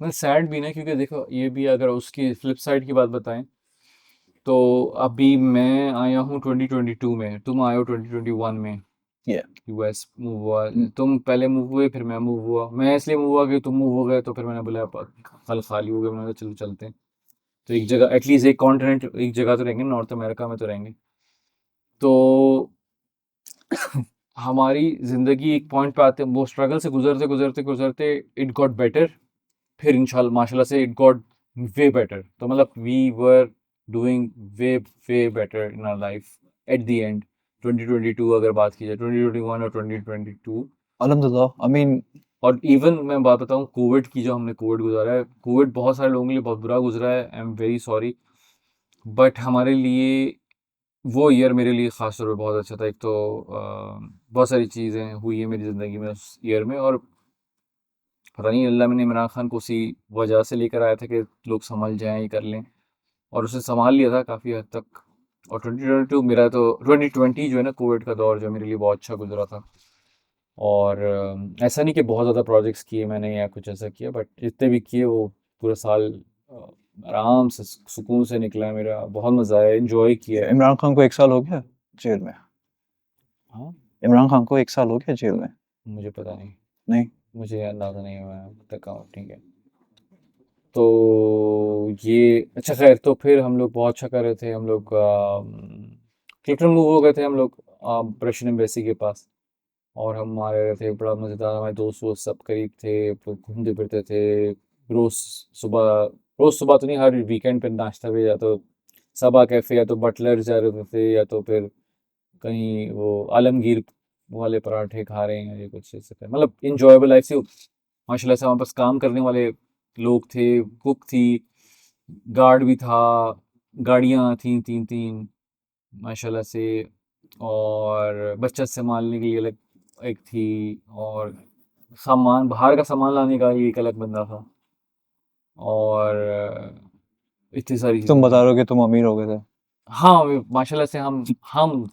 मतलब सैड भी ना, क्योंकि देखो ये भी अगर उसकी फ्लिप साइड की बात बताएं तो अभी मैं आया हूँ 2022 में, तुम आए हो 2021 में ये यूएस मूव हुआ। तुम पहले मूव हुए, फिर मैं मूव हुआ, मैं इसलिए मूव हुआ कि तुम मूव हो गए, तो फिर मैंने बोला कल खाली हो गए, मैंने कहा चलो चलते हैं। तो एक जगह एटलीस्ट एक कॉन्टिनेंट एक जगह तो रहेंगे, नॉर्थ अमेरिका में तो रहेंगे। तो हमारी ज़िंदगी एक पॉइंट पे आते, वो स्ट्रगल से गुजरते गुजरते गुजरते इट गॉट बेटर, फिर इंशाल्लाह माशाल्लाह से इट गॉट वे बेटर। तो मतलब we were doing way way better in our life at the end. 2022 अगर बात की जाए, 2021 और 2022, अल्हम्दुलिल्लाह, आई मीन और इवन मैं बात बताऊं कोविड की, जो हमने कोविड गुजारा है, कोविड बहुत सारे लोगों के लिए बहुत बुरा गुजरा है, I am very sorry, but हमारे लिए वो ईयर मेरे लिए ख़ास तौर पे बहुत अच्छा था। एक तो बहुत सारी चीज़ें हुई हैं मेरी ज़िंदगी में उस ईयर में, और पता नहीं अल्लाह ने इमरान खान को उसी वजह से लेकर आया था कि लोग संभल जाएं, ये कर लें, और उसे संभाल लिया था काफ़ी हद तक। और 2022 मेरा तो 2020 जो है ना कोविड का दौर, जो मेरे लिए बहुत अच्छा गुजरा था। और ऐसा नहीं कि बहुत ज़्यादा प्रोजेक्ट्स किए मैंने या कुछ ऐसा किया, बट जितने भी किए वो पूरा साल अ, आराम से सुकून से निकला है मेरा, बहुत मज़ा आया, एंजॉय किया है। इमरान खान को एक साल हो गया जेल में, हाँ, इमरान खान को एक साल हो गया जेल में। मुझे पता नहीं, नहीं, मुझे अंदाज़ा नहीं हुआ तक का, ठीक है। तो ये अच्छा, खैर, तो फिर हम लोग बहुत अच्छा कर रहे थे, हम लोग क्लिफ्टन मूव हो गए थे हम लोग रशियन एम्बेसी के पास, और हम वहाँ रह रहे थे, बड़ा मज़ेदार, हमारे दोस्त वोस्त सब करीब थे, तो घूमते फिरते थे। रोज़ सुबह रोज़ सुबह तो नहीं, हर वीकेंड पे नाश्ता भी, या तो सबा कैफ़े, या तो बटलर जा रहे थे, या तो फिर कहीं वो आलमगीर वाले पराठे खा रहे हैं, ये कुछ ऐसे थे। मतलब इंजॉयबल लाइफ थी माशाल्लाह से। हमारे पास काम करने वाले लोग थे, कुक थी, गार्ड भी था, गाड़ियाँ थी 3-3 माशाल्लाह से, और बच्चा संभालने के लिए अलग एक थी, और सामान बाहर का सामान लाने का एक अलग बंदा था, और इतनी सारी तुम चीज़ें बता थी। रहे हो कि तुम अमीर हो गए थे। हाँ, माशाल्लाह से हम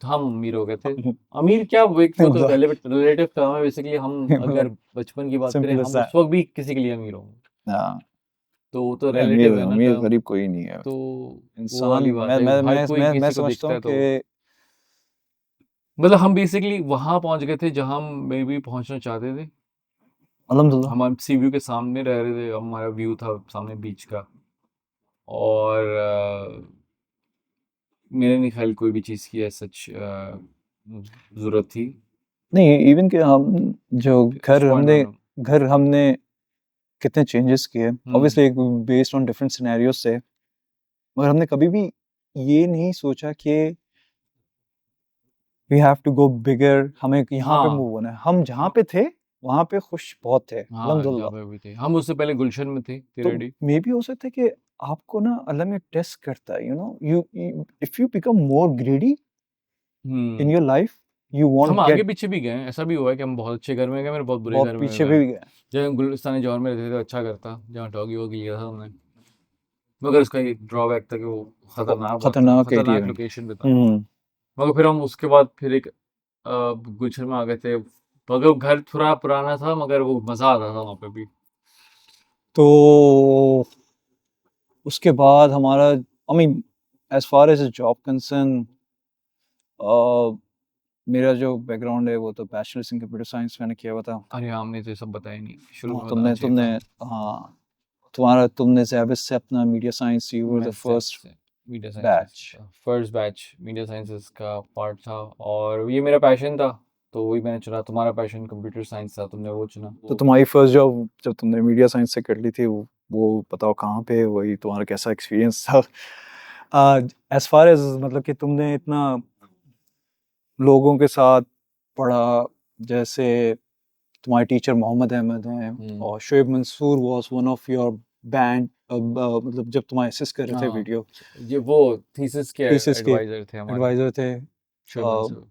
अमीर हो गए थे। अमीर क्या, वो तो रिलेटिव टर्म है बेसिकली। हम अगर बचपन की बात करें, सिंपल एज हम दैट। उस वक़्त भी किसी के लिए अमीर होंगे, हाँ, तो वो तो अमीर रिलेटिव है ना अमीर टर्म। गरीब कोई नहीं है। तो वो इंसान, वाली बात है, हर कोई मैं किसी को समझता दिखता हूँ है, तो कि मतलब हम बेसिकली वहाँ पहुँच गए थे जहाँ हम मे बी पहुँचना चाहते थे। अल्हम्दुलिल्लाह। हम सी व्यू के सामने रह रहे थे, हमारा व्यू था सामने बीच का, और मेरे नहीं ख्याल कोई भी चीज़ की सच ज़रूरत थी। नहीं, इवन कि हम जो उस पॉइंट में घर हमने कितने चेंजेस किए, हुँ। Obviously based on different scenarios से, मगर हमने कभी भी ये नहीं सोचा कि we have to go bigger, हमें यहाँ पे हाँ, मूव होना है। हम जहाँ पे थे वहाँ पे खुश बहुत थे, हाँ, जहाँ अल्हम्दुलिल्लाह। पे भी थे। हम उससे पहले गुलशन में थे, तो तिरेडी। मे बी हो सकता है कि आपको ना अल्लाह में टेस्ट करता है, you if you become more greedy in hmm. Your life, you हम वोंट गेट। आगे-पीछे भी गए हैं, ऐसा भी हुआ है कि हम बहुत अच्छे घर में गए, मेरे बहुत बुरे बहुत घर में पीछे गए। भी गए। जब हम गुलिस्तान जौहर में रहते थे, तो अच्छा घर था, जहाँ डॉगी-वॉगी लिया था हमने। मगर उसका एक ड्रॉबैक था कि वो खतरनाक बहुत था, खतरनाक एरिया खतरनाक में। लोकेशन पे था। हम्म। मगर फिर हम उसके बाद फिर एक गुलशन में आ गए थे। मगर वो घर थोड़ा पुराना था, मगर वो मज़ा आता था वहाँ पे भी। तो उसके बाद हमारा, I mean, as far as job concern, मेरा जो बैकग्राउंड है वो तो बैचलर्स इन कंप्यूटर साइंस मैंने किया हुआ था। अरे! हमने तो ये सब बताया नहीं, शुरू हाँ, में बताना तुमने चाहिए तुमने था। हाँ, तुमने ज़ेबिस से अपना media science, you were the मैं ज़ेड फर्स्ट से मीडिया साइंसेज़ बैच। का फर्स्ट बैच मीडिया साइंसेज़ का पार्ट था, और ये मेरा पैशन था, तो वही मैंने चुना। तुम्हारा पैशन कंप्यूटर साइंस था, तुमने वो चुना। तो तुम्हारी फर्स्ट जॉब जब तुमने मीडिया साइंस से कर ली थी, वो बताओ कहाँ पे, वही तुम्हारा कैसा एक्सपीरियंस था? एज फार एज, मतलब कि तुमने इतना लोगों के साथ पढ़ा, जैसे तुम्हारे टीचर मोहम्मद अहमद हैं, हुँ। और Shoaib Mansoor was one of your band, मतलब जब तुम असिस्ट कर रहे थे हाँ, वीडियो ये वो थीसिस के थीसिस के एडवाइज़र थे हमारे, एडवाइजर थे, शोएब मंसूर।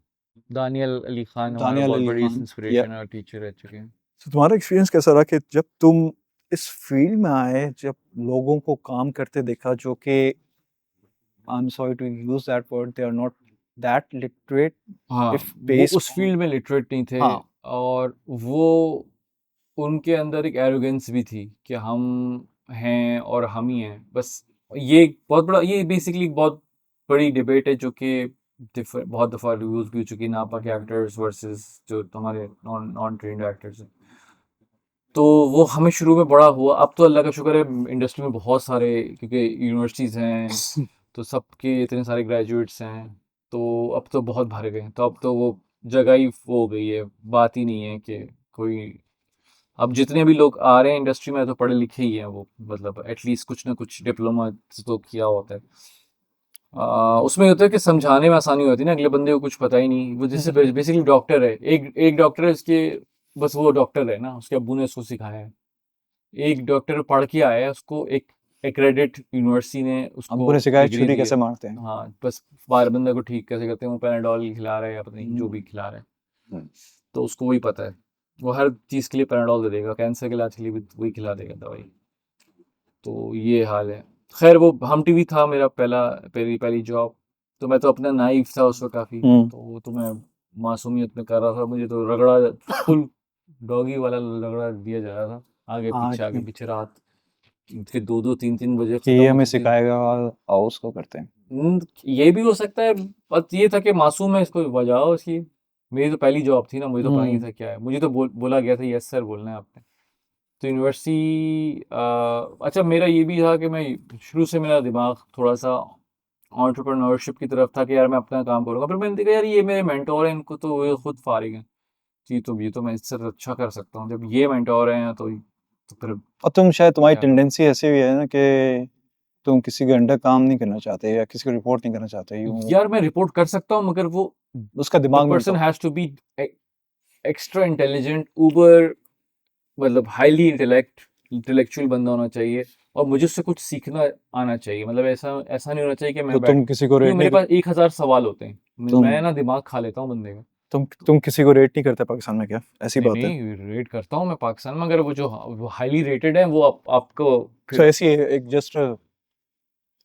दानियल अली खान हमारा दानियाल बहुत अली बड़ी खान। या इंस्पिरेशन और टीचर रह चुके हैं। तो तुम्हारा एक्सपीरियंस कैसा रहा कि जब तुम इस फील्ड में आए, जब लोगों को काम करते देखा जो कि, I am sorry to use that word, they are not that literate हाँ, इफ वो बेस्ड उस ऑन। फ़ील्ड में लिटरेट नहीं थे, हाँ। और वो उनके अंदर एक एरोगेंस भी थी कि हम हैं और हम ही हैं। बस ये एक बहुत बड़ा, ये बेसिकली बहुत बड़ी डिबेट है जो कि बहुत दफ़ा यूज़ भी हो चुकी है, नापा के एक्टर्स वर्सेस जो हमारे नॉन नॉन ट्रेन्ड एक्टर्स हैं। तो वो हमें शुरू में बड़ा हुआ, अब तो अल्लाह का शुक्र है इंडस्ट्री में बहुत सारे, क्योंकि यूनिवर्सिटीज़ हैं, तो सबके इतने सारे ग्रेजुएट्स हैं, तो अब तो बहुत भर गए। तो अब तो वो जगह ही वो हो गई है, बात ही नहीं है कि कोई, अब जितने भी लोग आ रहे हैं इंडस्ट्री में तो पढ़े लिखे ही हैं वो, मतलब एटलीस्ट कुछ ना कुछ डिप्लोमा तो किया होता है। उसमें होता है कि समझाने में आसानी होती है ना, अगले बंदे को कुछ पता ही नहीं। वो जैसे बेसिकली डॉक्टर है, एक एक डॉक्टर है, उसके बस वो डॉक्टर है ना, उसके अब्बू ने उसको सिखाया है। एक डॉक्टर पढ़ के आया है, उसको एक एक्रेडिट यूनिवर्सिटी ने उसको अब्बू ने सिखाया डिग्री छुरी दी कैसे है। मारते हैं। हाँ, बस बाहर बंदे को ठीक कैसे करते हैं, वो पैनाडॉल खिला रहा है या पता नहीं जो भी खिला रहा है, हम्म। तो उसको वही पता है। वो हर चीज़ के लिए पैनाडॉल दे देगा, कैंसर के इलाज के लिए भी वही खिला देगा दवाई। तो ये हाल है। खैर, वो हम टीवी था मेरा पहली पहली जॉब, तो मैं तो अपना नाइफ था उस वक्त काफ़ी, हम्म। तो वो तो मैं मासूमियत में कर रहा था, मुझे तो रगड़ा फुल डॉगी वाला रगड़ा दिया जा रहा था, हाँ, आगे पीछे रात फिर 2-2 3-3 बजे कि ये ख़त्म हमें होती थी। सिखाएगा, आओ उसको करते हैं। ये भी हो सकता है, बस ये था कि मासूम है, इसको बजाओ इसकी। मेरी तो पहली जॉब थी ना, मुझे तो पता नहीं हम्म। था क्या है, मुझे तो बोला गया था यस सर बोलना है आपने। तो यूनिवर्सिटी, अच्छा मेरा ये भी था कि मैं शुरू से, मेरा दिमाग थोड़ा सा एंटरप्रेन्योरशिप की तरफ था कि यार मैं अपना काम करूँगा। फिर मैंने देखा यार ये मेरे मेंटोर हैं, इनको तो ये खुद फारिग हैं, ये तो मैं इससे अच्छा कर सकता हूँ, जब ये मेंटोर हैं तो फिर और तुम शायद, तुम्हारी क्या करूँ। टेंडेंसी ऐसी भी है ना कि तुम किसी के अंडर काम नहीं करना चाहते या किसी को रिपोर्ट नहीं करना चाहते, यूं यार मैं रिपोर्ट कर सकता हूँ, मगर वो उसका द दिमाग में पर्सन होता। Has to be extra intelligent, uber, मतलब हाईली इंटेलेक्चुअल बंदा होना चाहिए, और मुझे उससे कुछ सीखना आना चाहिए। मतलब ऐसा ऐसा नहीं होना चाहिए कि तो मैं तुम किसी को क्योंकि रेट मेरे नहीं पास 1000 सवाल होते हैं, तुम मैं ना दिमाग खा लेता हूँ बंदे का। तुम किसी को रेट नहीं करते पाकिस्तान में क्या? ऐसी नहीं बात है? नहीं, रेट करता हूँ मैं पाकिस्तान में, अगर वो जो हाईली रेटेड है वो आपको तो फिर, ऐसी एक जस्ट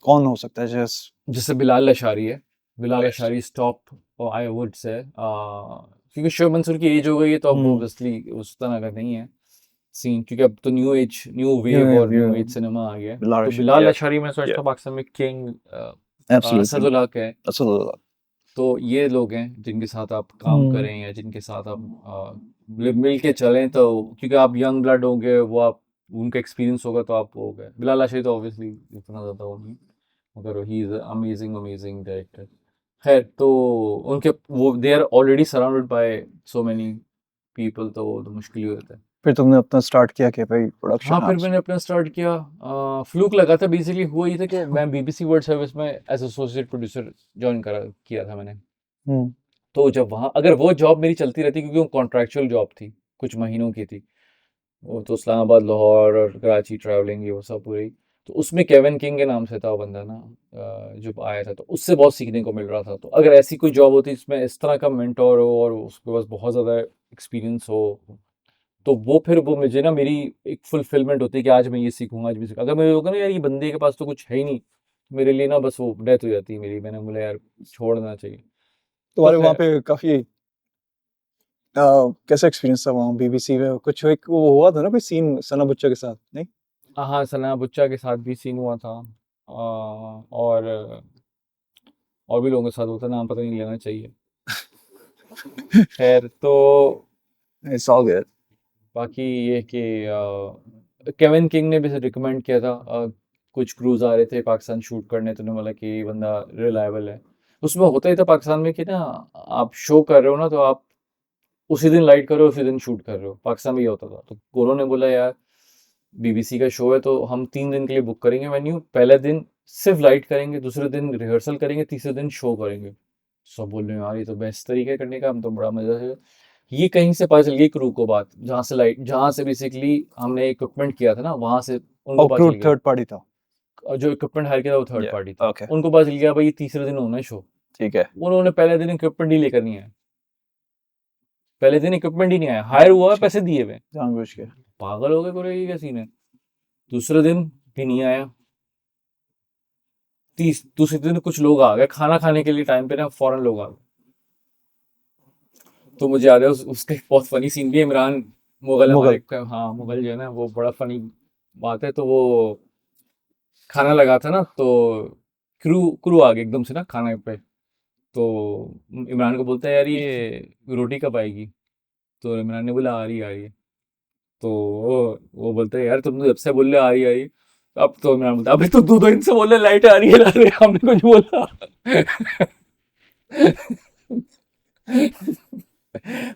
कौन हो सकता है जस्ट? जैसे बिलाल लशारी है, Bilal Yes. Lashari stop I would say, क्योंकि शोएब मंसूर की एज हो गई है तो अब वो हम्म ऑब्वियसली उस तरह का नहीं है सीन, क्योंकि अब तो new age, new yeah, wave yeah, और न्यू yeah. एज सिनेमा आ गया है। Bilal तो Rashid, बिलाल yeah, लशारी मैं सोचता yeah, हूँ पाकिस्तान में किंग, absolutely. असदुल्ला है। That's a तो ये लोग हैं जिनके साथ आप काम हम्म करें या जिनके साथ आप मिल के चलें, तो क्योंकि आप यंग ब्लड होंगे, वो आप उनका एक्सपीरियंस होगा तो आप हो गए। बिलाल लाशारी तो ऑब्वियसली इतना ज़्यादा वो नहीं, मगर he is amazing amazing director. खैर, तो उनके वो they are already surrounded by so many people, तो मुश्किल ही होता है। फिर तुमने अपना स्टार्ट किया कि भाई हाँ, प्रोडक्शन फिर हाउस? मैंने अपना स्टार्ट किया, फ्लूक लगा था बेसिकली। हुआ ये था कि मैं बीबीसी वर्ल्ड सर्विस में एज एसोसिएट प्रोड्यूसर ज्वाइन करा किया था मैंने। हम्म तो जब वहाँ अगर वो जॉब मेरी चलती रहती, क्योंकि वो कॉन्ट्रैक्चुअल जॉब थी, कुछ महीनों की थी, वो तो इस्लामाबाद, लाहौर और कराची ट्रैवलिंग ये वो सब पूरी, तो उसमें केविन किंग के नाम से था वो बंदा ना, जो आया था, तो उससे बहुत सीखने को मिल रहा था। तो अगर ऐसी कोई जॉब होती जिसमें इस तरह का मेंटोर हो और उसके पास बहुत ज़्यादा एक्सपीरियंस हो, तो वो फिर वो मुझे ना, मेरी एक फुलफिलमेंट होती है कि आज मैं ये सीखूंगा, आज भी सीखूंगा। अगर मुझे होगा ना यार ये बंदे के पास तो कुछ है ही नहीं, तो मेरे लिए ना बस वो डेथ हो जाती है मेरी। मैंने बोला यार छोड़ना चाहिए। तो तुम्हारे वहाँ खैर, पे काफी कैसा एक्सपीरियंस था वहाँ बीबीसी में? कुछ एक वो हुआ था ना कोई सीन सना बच्चा के साथ, नहीं? हाँ, सना बुच्चा के साथ भी सीन हुआ था, और भी लोगों के साथ होता है, नाम पता नहीं लेना चाहिए। खैर, तो इट्स ऑल गुड। बाकी ये कि केविन किंग ने भी रिकमेंड किया था, कुछ क्रूज आ रहे थे पाकिस्तान शूट करने, तो उन्होंने बोला कि ये बंदा रिलायबल है। उसमें होता ही था पाकिस्तान में कि ना, आप शो कर रहे हो ना, तो आप उसी दिन लाइट कर रहे हो, उसी दिन शूट कर रहे हो। पाकिस्तान में ये होता था। तो गोरों ने बोला यार बीबीसी का शो है तो हम 3 दिन के लिए बुक करेंगे वेन्यू, पहले दिन सिर्फ लाइट करेंगे, दूसरे दिन रिहर्सल करेंगे, तीसरे दिन शो करेंगे। सब बोल रहे हैं यार ये तो बेस्ट तरीका है करने का, हम तो बड़ा मजा है। ये कहीं से पता चल गई क्रू को बात, जहाँ से बेसिकली हमने इक्विपमेंट किया था ना, वहां से उनको और पता चल क्रू गया। थर्ड पार्टी था? और जो इक्विपमेंट हायर किया था वो थर्ड या पार्टी था, ओके, उनको पता चल गया भाई ये तीसरे दिन होना है शो। ठीक है। उन्होंने पहले दिन इक्विपमेंट ही लेकर नहीं आया, पहले दिन इक्विपमेंट ही नहीं आया, हायर हुआ है, अच्छा, पैसे दिए हुए। जानबूझ के। पागल हो गए पूरे, ये क्या सीन है। दूसरे दिन भी नहीं आया, दूसरे दिन कुछ लोग आ गए खाना खाने के लिए, टाइम पे ना फॉरेन लोग आ गए। तो मुझे याद है उसके बहुत फनी सीन भी है। इमरान मुगल मुगल। हमारे हाँ, मुगल जो है ना वो बड़ा फनी बात है। तो वो खाना लगा था ना, तो क्रू क्रू आ गए एकदम से ना खाने पे। तो इमरान को बोलता है यार ये रोटी कब आएगी, तो इमरान ने बोला आ रही है। तो वो बोलते हैं यार तुम तो जब से बोल रहे आ रही है, आ रही है। अब तो इमरान बोलता है अबे तो 2 दिन से बोल रहे लाइट आ रही है, ला रही है, हमने कुछ बोला।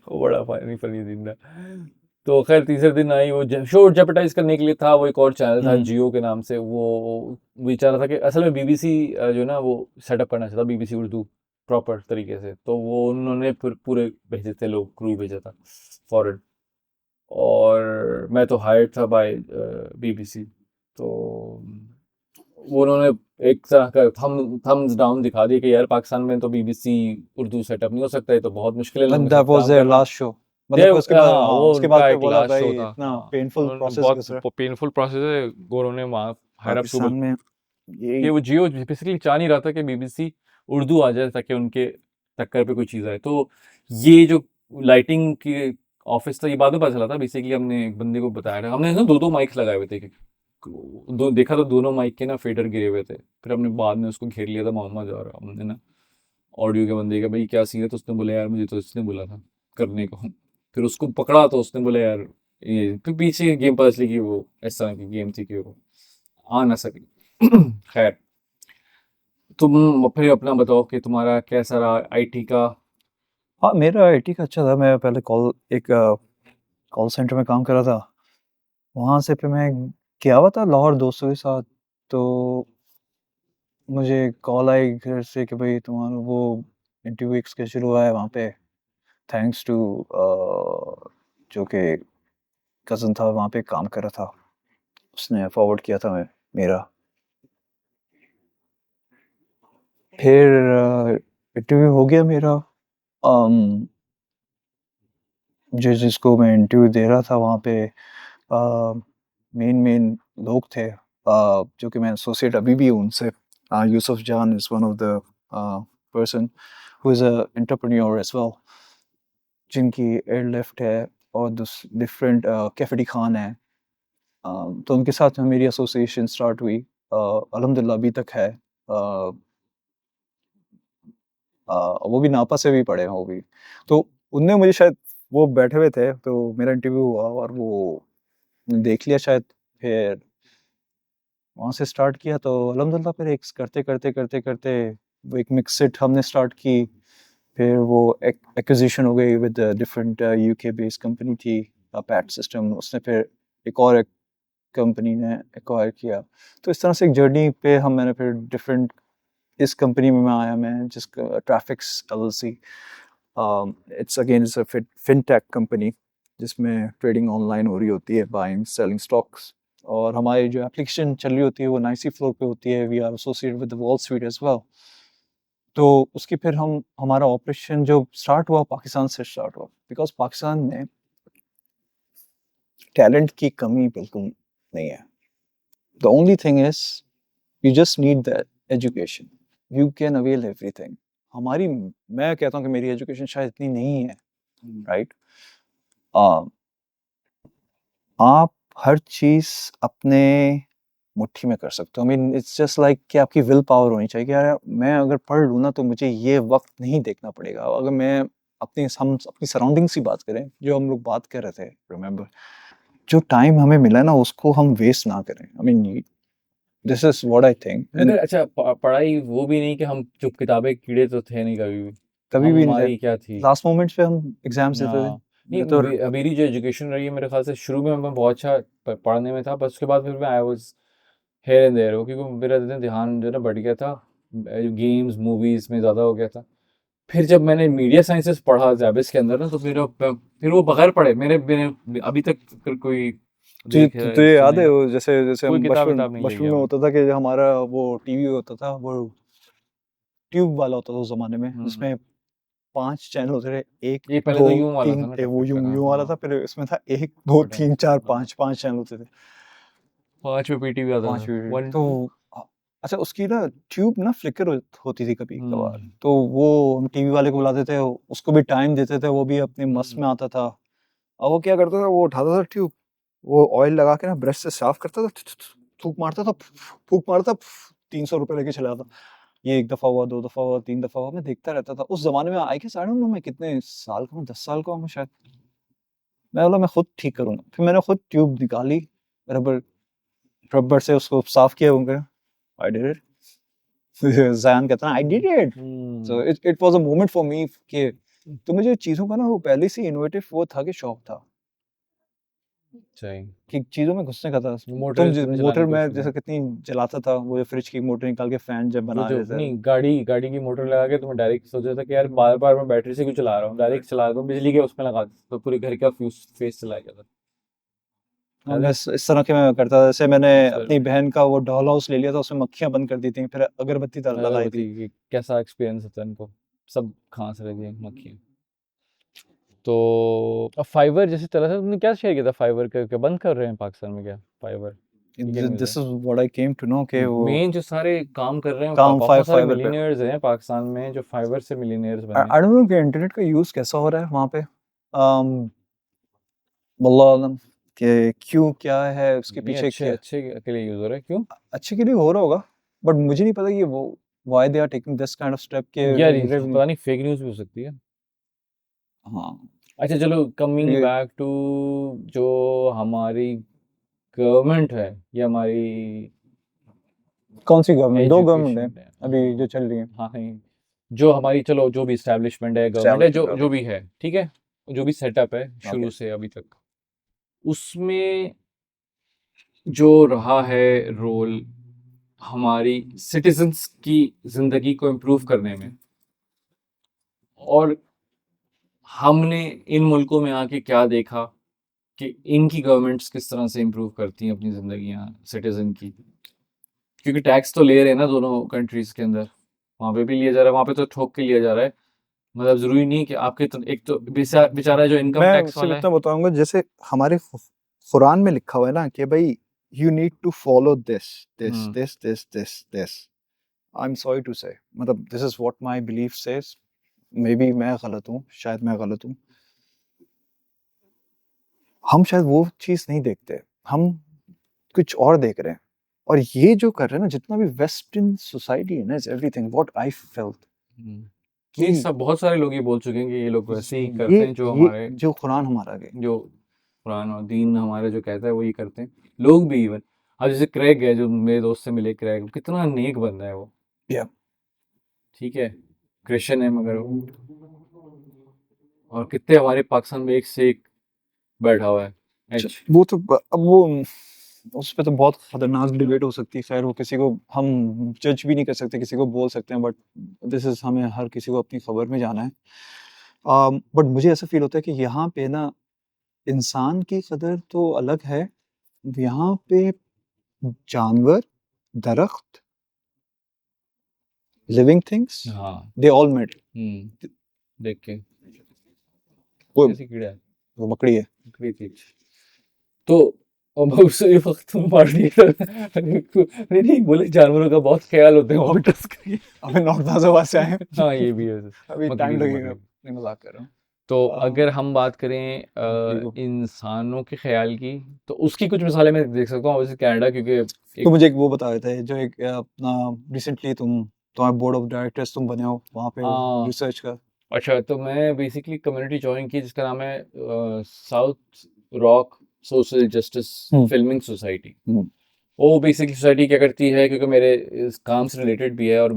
वो बड़ा फनी फनी दिन था। तो खैर तीसरे दिन आई वो शो जेपटाइज करने के लिए था, वो एक और चैनल था हम्म जियो के नाम से, वो बेचारा था कि असल में बीबीसी जो ना वो सेटअप करना चाहता, बीबीसी उर्दू प्रॉपर तरीके से, तो वो उन्होंने फिर पूरे भेजे थे लोग, क्रू भेजा था फॉरेन। और मैं तो हायर्ड था बाय बीबीसी। तो वो उन्होंने एक तरह का थम्स डाउन दिखा दिया कि यार पाकिस्तान में तो बीबीसी उर्दू सेटअप नहीं हो सकता, ये तो बहुत मुश्किल है लोगों एंड के साथ दैट वाज काम देयर करना। Last show? मतलब कि उसके बाद, हाँ, हाँ, वो उसके बाद उनका फिर एक बोला लास्ट भाई शो था। इतना हाँ, पेनफुल उन्होंने प्रोसेस गुजरा बहुत पेनफुल प्रोसेस है गोरों ने वहाँ हायर अप्स को, पाकिस्तान में कि यही। वो जियो बेसिकली चाह नहीं रहा था कि बीबीसी उर्दू आ जाए ताकि उनके टक्कर पे कोई चीज़ आए। तो ये जो लाइटिंग की ऑफिस था, ये बाद में पता चला था। बेसिकली हमने एक बंदे को बताया था, हमने ना दो दो माइक लगाए हुए थे देखा तो दोनों माइक के ना फेडर गिरे हुए थे। फिर हमने बाद में उसको घेर लिया था मोहम्मद, और हमने ना ऑडियो के बंदे का भाई क्या सीन है, तो उसने बोला यार मुझे तो इसने बोला था करने को। फिर उसको पकड़ा तो उसने बोला यार ये, फिर पीछे गेम पता चली कि वो इस तरह की गेम थी कि वो आ ना सके। खैर, तुम फिर अपना बताओ कि तुम्हारा कैसा रहा आईटी का। हाँ, मेरा आईटी का अच्छा था। मैं पहले एक कॉल सेंटर में काम कर रहा था। वहाँ से फिर मैं गया हुआ था लाहौर दोस्तों के साथ। तो मुझे कॉल आई घर से कि भाई तुम्हारा वो इंटरव्यू एक स्केड्यूल हुआ है वहाँ पे, थैंक्स टू जो कि कज़न था वहाँ पे काम कर रहा था, उसने फॉरवर्ड किया था मैं मेरा। फिर इंटरव्यू हो गया मेरा। अम, जिसको मैं इंटरव्यू दे रहा था वहाँ पे मेन लोग थे, जो कि मैं एसोसिएट अभी भी हूँ उनसे। Yousuf Jan is one of the person who is a entrepreneur as well, जिनकी एयरलिफ्ट है और डिफरेंट कैफेटी खान है। तो उनके साथ में मेरी एसोसिएशन स्टार्ट हुई, अल्हम्दुलिल्लाह अभी तक है। अ, वो भी नापा से भी पढ़े हैं वो भी। तो उनने मुझे शायद, वो बैठे हुए थे तो मेरा इंटरव्यू हुआ और वो देख लिया शायद। फिर वहाँ से स्टार्ट किया तो अल्हम्दुलिल्लाह फिर एक करते वो एक मिक्सिट हमने स्टार्ट की। फिर वो एक्विजिशन हो गई with different UK based company थी, पैट सिस्टम। उसने फिर एक और कंपनी ने एक्वायर किया। तो इस तरह से एक जर्नी पे मैंने फिर डिफरेंट, इस कंपनी में मैं आया, मैं जिसका traffics LLC, it's again it's a fintech company जिसमें ट्रेडिंग ऑनलाइन हो रही होती है, बाइंग सेलिंग स्टॉक्स। और हमारी जो एप्लीकेशन चल रही होती है वो 90 फ्लोर पे होती है। We are associated with Wall Street as well. तो उसकी फिर हमारा ऑपरेशन जो स्टार्ट हुआ पाकिस्तान से स्टार्ट हुआ, बिकॉज पाकिस्तान में टैलेंट की कमी बिल्कुल नहीं है। The only thing is you just need the education, you can avail everything. मैं कहता हूँ कि मेरी एजुकेशन शायद इतनी नहीं है, राइट। आप हर चीज अपने मुट्ठी में कर सकते हो। I mean it's just like कि आपकी विल पावर होनी चाहिए कि यार मैं अगर पढ़ लूँ ना तो मुझे ये वक्त नहीं देखना पड़ेगा। अगर मैं हम अपनी सराउंडिंग्स की बात करें, जो हम लोग बात कर रहे थे, रिमेम्बर, जो टाइम हमें मिला ना उसको हम वेस्ट ना करें। I mean this is what I think. मगर अच्छा पढ़ाई वो भी नहीं कि हम चुप किताबें कीड़े तो थे नहीं कभी भी। कभी भी नहीं थे। हमारी क्या थी। लास्ट मोमेंट्स पे हम एग्जाम्स देते थे। हाँ नहीं मैं तो मेरी जो एजुकेशन रही है मेरे ख्याल से शुरू में मैं बहुत अच्छा पढ़ने में था, बस उसके बाद फिर मैं I was here and there, क्योंकि मेरा इतना ध्यान जो है ना बढ़ गया था, गेम्स मूवीज में ज़्यादा हो गया था। फिर जब मैंने मीडिया साइंसेस पढ़ा जैबिस के अंदर ना, तो फिर वो बगैर पढ़े मेरे अभी तक फिर कोई देख तो ये याद है सुनेगा, वो जैसे जैसे कोई हम किताब बचपन किताब नहीं ले बचपन गया में मैं। होता था कि हमारा वो टीवी होता था, वो ट्यूब वाला होता था उस जमाने में, हम्म। जिसमें 5 चैनल होते थे। एक ये पहले दो तो यूं वाला था तीन, ना, वो टक टक, यूं वाला हाँ था। फिर इसमें था 1 2 बटन। 3 4 हाँ 5 चैनल होते थे। 5 में पीटीवी आता 5 था, वीडियो वन तो टू। अच्छा, उसकी ना ट्यूब ना फ्लिकर होती थी कभी कभार। हम्म तो वो हम टीवी वाले को बुलाते थे, उसको भी टाइम देते थे, वो भी अपने मस्त हम्म। में आता था। और वो क्या करता था, वो उठाता था ट्यूब, वो ऑयल लगा के ना ब्रश से साफ करता था, थूक मारता था, फूक मारता, 300 रुपए लेके चला जाता। ये 1 दफा हुआ, 2 दफा हुआ, 3 दफा हुआ, मैं देखता रहता था। उस जमाने में I guess, I don't know मैं कितने साल का हूँ, 10 साल का हूँ मैं शायद। मैं बोला मैं खुद ठीक करूंगा। फिर मैंने खुद ट्यूब निकाली, रबर रबर से उसको साफ किया होंगे। I did it. ज़यान कहता है I did it. So hmm. It was a moment for me कि, तो मुझे चीज़ों का ना वो पहले से इनोवेटिव वो था कि शौक था सही। कि चीज़ों में घुसने का था। मोटर तुमने चलाने मोटर की कोशिश में की जैसे थी। कितनी चलाता था, वो फ्रिज की मोटर निकाल के फैन जब जो बना जो देता नहीं था। गाड़ी गाड़ी की मोटर लगा के तुम्हें डायरेक्ट सोचा था कि यार बार बार मैं बैटरी से क्यों चला रहा हूँ, डायरेक्ट चला रहा हूँ बिजली के उसमें लगा देता, तो पूरे घर का फ्यूज फेस चला गया था। हाँ, याद मैं है? इस तरह के मैं करता था। जैसे मैंने चल अपनी बहन का वो डॉल हाउस ले लिया था, उसमें मक्खियाँ बंद कर दी थी, फिर अगरबत्ती लगाई अगरबत्ती थी। की कैसा एक्सपीरियंस होता है इनको, सब खांस रहे थे मक्खियाँ। तो अब फाइबर जैसे चला था, तुमने क्या शेयर किया था फाइबर का, क्या बंद कर रहे हैं पाकिस्तान में क्या फाइबर? ये क्या न्यूज़ है? This is what I came to know कि वो मेन जो सारे काम कर रहे हैं काम बहुत सारे फाइबर पे। मिलीनियर्स हैं पाकिस्तान में जो फाइबर से मिलीनियर्स बने हैं। आई डोंट नो कि इंटरनेट का यूज़ कैसा हो रहा है वहाँ पे। वल्लाह आलम कि क्यों, क्या है उसके नहीं पीछे, अच्छे क्या अच्छे के लिए यूज़ हो रहा है, क्यों? अच्छे के लिए हो रहा होगा, बट मुझे नहीं पता कि वो why they are taking this kind of step के यार ये रेवेन्यू। पता नहीं फेक न्यूज़ भी हो सकती है। हाँ, अच्छा चलो कमिंग ये बैक टू जो हमारी गवर्नमेंट है, ये हमारी कौन सी गवर्नमेंट? 2 गवर्नमेंट है एजुकेशन है, अभी हाँ जो चल रही है। हाँ नहीं, जो हमारी चलो जो भी इस्टेब्लिशमेंट है गवर्नमेंट है एस्टैब्लिशमेंट, जो भी है ठीक है, जो भी सेटअप है ओके। शुरू से अभी तक, उसमें जो रहा है रोल हमारी सिटीजन्स की जिंदगी को इम्प्रूव करने में, और हमने इन मुल्कों में आके क्या देखा कि इनकी गवर्नमेंट्स किस तरह से इम्प्रूव करती हैं अपनी जिंदगियां सिटीजन की, क्योंकि टैक्स तो ले रहे हैं ना दोनों कंट्रीज के अंदर, वहाँ पे भी लिया जा रहा है, वहाँ पे तो ठोक के लिया जा रहा है। मतलब जरूरी नहीं कि आपके तो, एक तो बेचारा जो इनकम मैं टैक्स सिर्फ वाला है। इतना बताऊंगा, जैसे हमारे कुरान में लिखा हुआ है ना कि भाई you need to follow this this hmm this this this this. I am sorry to say, मतलब this is what my belief says. Maybe मैं गलत हूँ, शायद मैं गलत हूँ। हम शायद वो चीज नहीं देखते, हम कुछ और देख रहे हैं। और ये जो कर रहे हैं ना, जितना भी वेस्टर्न सोसाइटी है ना, is everything what I felt hmm. नहीं, कि सब बहुत सारे लोग ये बोल चुके हैं कि ये लोग वैसे ही ये करते हैं जो ये हमारे, जो कुरान हमारा है। जो कुरान और दीन हमारे जो कहता है वो ये करते हैं लोग भी। इवन अब जैसे क्रैग है, जो मेरे दोस्त से मिले, क्रैग कितना नेक बंदा है वो, या ठीक है, क्रिश्चियन है मगर वो, और कितने हमारे पाकिस्तान में एक से एक बैठा हुआ है। एच वो तो अब वो उस पे तो बहुत खतरनाक डिबेट हो सकती है। खैर वो किसी को हम जज भी नहीं कर सकते, किसी को बोल सकते हैं, बट दिस इज, हमें हर किसी को अपनी खबर में जाना है। बट मुझे ऐसा फील होता है कि यहाँ पे ना इंसान की कदर तो अलग है, यहाँ पे जानवर, दरख्त, लिविंग थिंग्स, हाँ। They all met. देख के वो कैसी कीड़ा है, वो मकड़ी है। बकरी थी। तो और मैं उसी वक्त में पढ़ नहीं था। नहीं नहीं, बोले जानवरों का बहुत ख्याल होता है अभी ऑक्टस का। अभी नॉर्थ नाज़ाबाद से आए हैं। हाँ ये भी है, अभी बकरी टाइम तो लगेगा, बकरी। नहीं मजाक कर रहा हूँ। तो अम, अगर हम बात करें बकरी को इंसानों के ख्याल की, तो उसकी कुछ मिसालें मैं देख सकता हूँ, वैसे कनाडा, क्योंकि तो एक, मुझे एक वो बता रहे थे, जो एक अपना रिसेंटली तुम्हारे बोर्ड ऑफ डायरेक्टर्स तुम बने हो वहाँ पे हाँ, रिसर्च का। अच्छा, तो मैं बेसिकली कम्युनिटी ज्वाइन की जिसका नाम है साउथ रॉक सोशल जस्टिस हम्म फिल्मिंग सोसाइटी। हम्म वो बेसिकली सोसाइटी क्या करती है, क्योंकि मेरे इस काम से रिलेटेड भी है, और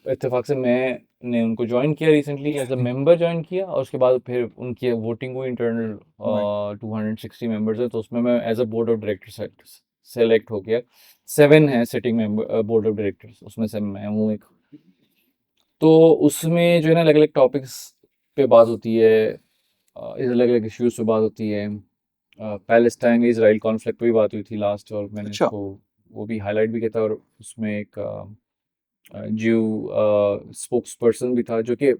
इत्तेफाक से मैंने उनको ज्वाइन किया recently, as a member join किया, और उसके बाद फिर उनकी वोटिंग हुई इंटरनल। राइट 260 मेंबर्स है, तो उसमें मैं as a board of director select हो गया। 7 है sitting member board of directors, उसमें से मैं हूँ एक। तो उसमें जो है ना, अलग अलग टॉपिक्स पे बात होती है, अलग अलग इश्यूज पे बात होती है। पैलेस्टाइन इसराइल कॉन्फ्लिक्ट पे भी बात हुई थी लास्ट, और मैंने अच्छा। उसको वो भी हाईलाइट भी किया था, और उसमें एक ज्यू स्पोक्स पर्सन भी था, जो कि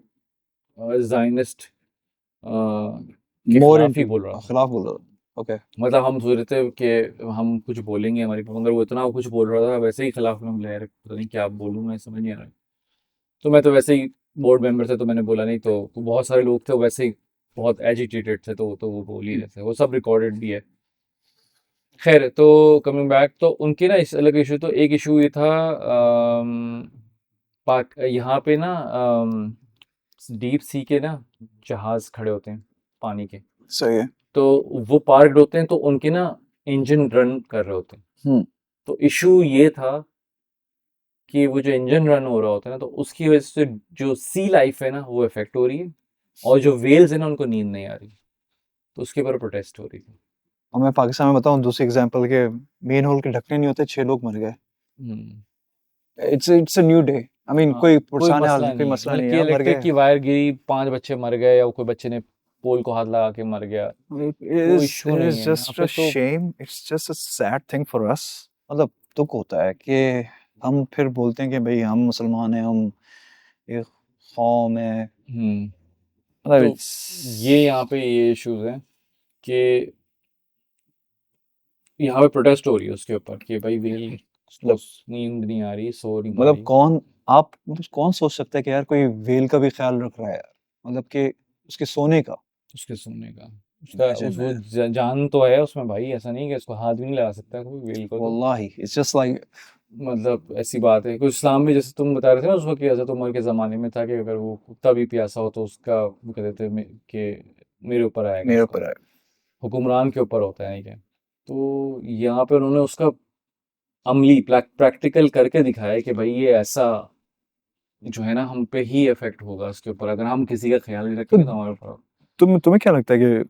जायनिस्ट के मोर खिलाफ ही इनटू बोल रहा था। खिलाफ बोल रहा था। ओके। मतलब हम सोच रहे थे कि हम कुछ बोलेंगे हमारी, मगर वो इतना कुछ बोल रहा था वैसे ही खिलाफ में, हम ले यार पता नहीं क्या बोलूँ, मैं समझ नहीं आ रहा। तो मैं तो वैसे ही बोर्ड मेंबर थे, तो मैंने बोला नहीं, तो बहुत सारे लोग थे वो वैसे ही बहुत एजिटेटेड थे, तो वो बोल ही रहे थे, वो सब रिकॉर्डेड भी है। खैर, तो कमिंग बैक, तो उनके ना इस अलग इशू, तो एक इशू ये था, पाक यहाँ पे ना डीप सी के ना जहाज खड़े होते हैं पानी के, सही है। तो वो पार्कड होते हैं, तो उनके ना इंजन रन कर रहे होते हैं। हम्म तो इशू ये था कि वो जो इंजन रन हो रहा होता है ना, तो उसकी वजह से जो सी लाइफ है ना वो इफेक्ट हो रही है, और जो वेल्स है ना उनको नींद नहीं आ रही, तो उसके ऊपर प्रोटेस्ट हो रही थी। और मैं पाकिस्तान में बताऊं दूसरी एग्जांपल के, मेन होल के ढकने नहीं होते, 6 लोग मर गए। हम्म। It's a new day. I mean हाँ, कोई कोई परेशान है, मसला कोई नहीं है, मसला नहीं बल्कि है, मर इलेक्ट्रिक गए। की वायर गिरी, 5 बच्चे मर गए, या कोई बच्चे ने पोल को हाथ लगा के मर गया, कोई इशू इट नहीं इज है यहाँ जस्ट अ पे तो। Shame, it's just a sad thing for us. मतलब दुख होता है कि हम फिर बोलते हैं कि भाई हम मुसलमान हैं, हम एक कौम है। हम्म। मतलब तो ये इट्स यहाँ पे ये इश्यूज हैं कि यहाँ पे प्रोटेस्ट हो रही है उसके ऊपर कि भाई वेल को मतलब नींद नहीं आ रही, सो नहीं पा मतलब रही। कौन, आप मतलब कौन सोच सकता है कि यार कोई व्हेल का भी ख्याल रख रहा है यार, मतलब कि उसके सोने का। उसके सुनने का, उसका इमेजिन वो जान तो है उसमें भाई, ऐसा नहीं कि उसको हाथ भी नहीं लगा सकता कोई वेल को तो। वल्लाही इट्स जस्ट लाइक मतलब ऐसी बात है, कुछ इस्लाम में जैसे तुम बता रहे थे ना, उस वक्त हज़रत उमर के ज़माने में था कि अगर वो कुत्ता भी प्यासा हो तो उसका वो कहते थे कि मेरे ऊपर आएगा, मेरे उसका ऊपर है। हुक्मरान के ऊपर होता है, नहीं क्या। तो यहाँ पे उन्होंने उसका अमली प्रैक्टिकल करके दिखाया है कि भाई ये ऐसा जो है ना हम पे ही इफेक्ट होगा उसके ऊपर, अगर हम किसी का ख्याल नहीं तो रखेंगे तो हमारे ऊपर तुम्हें क्या लगता है कि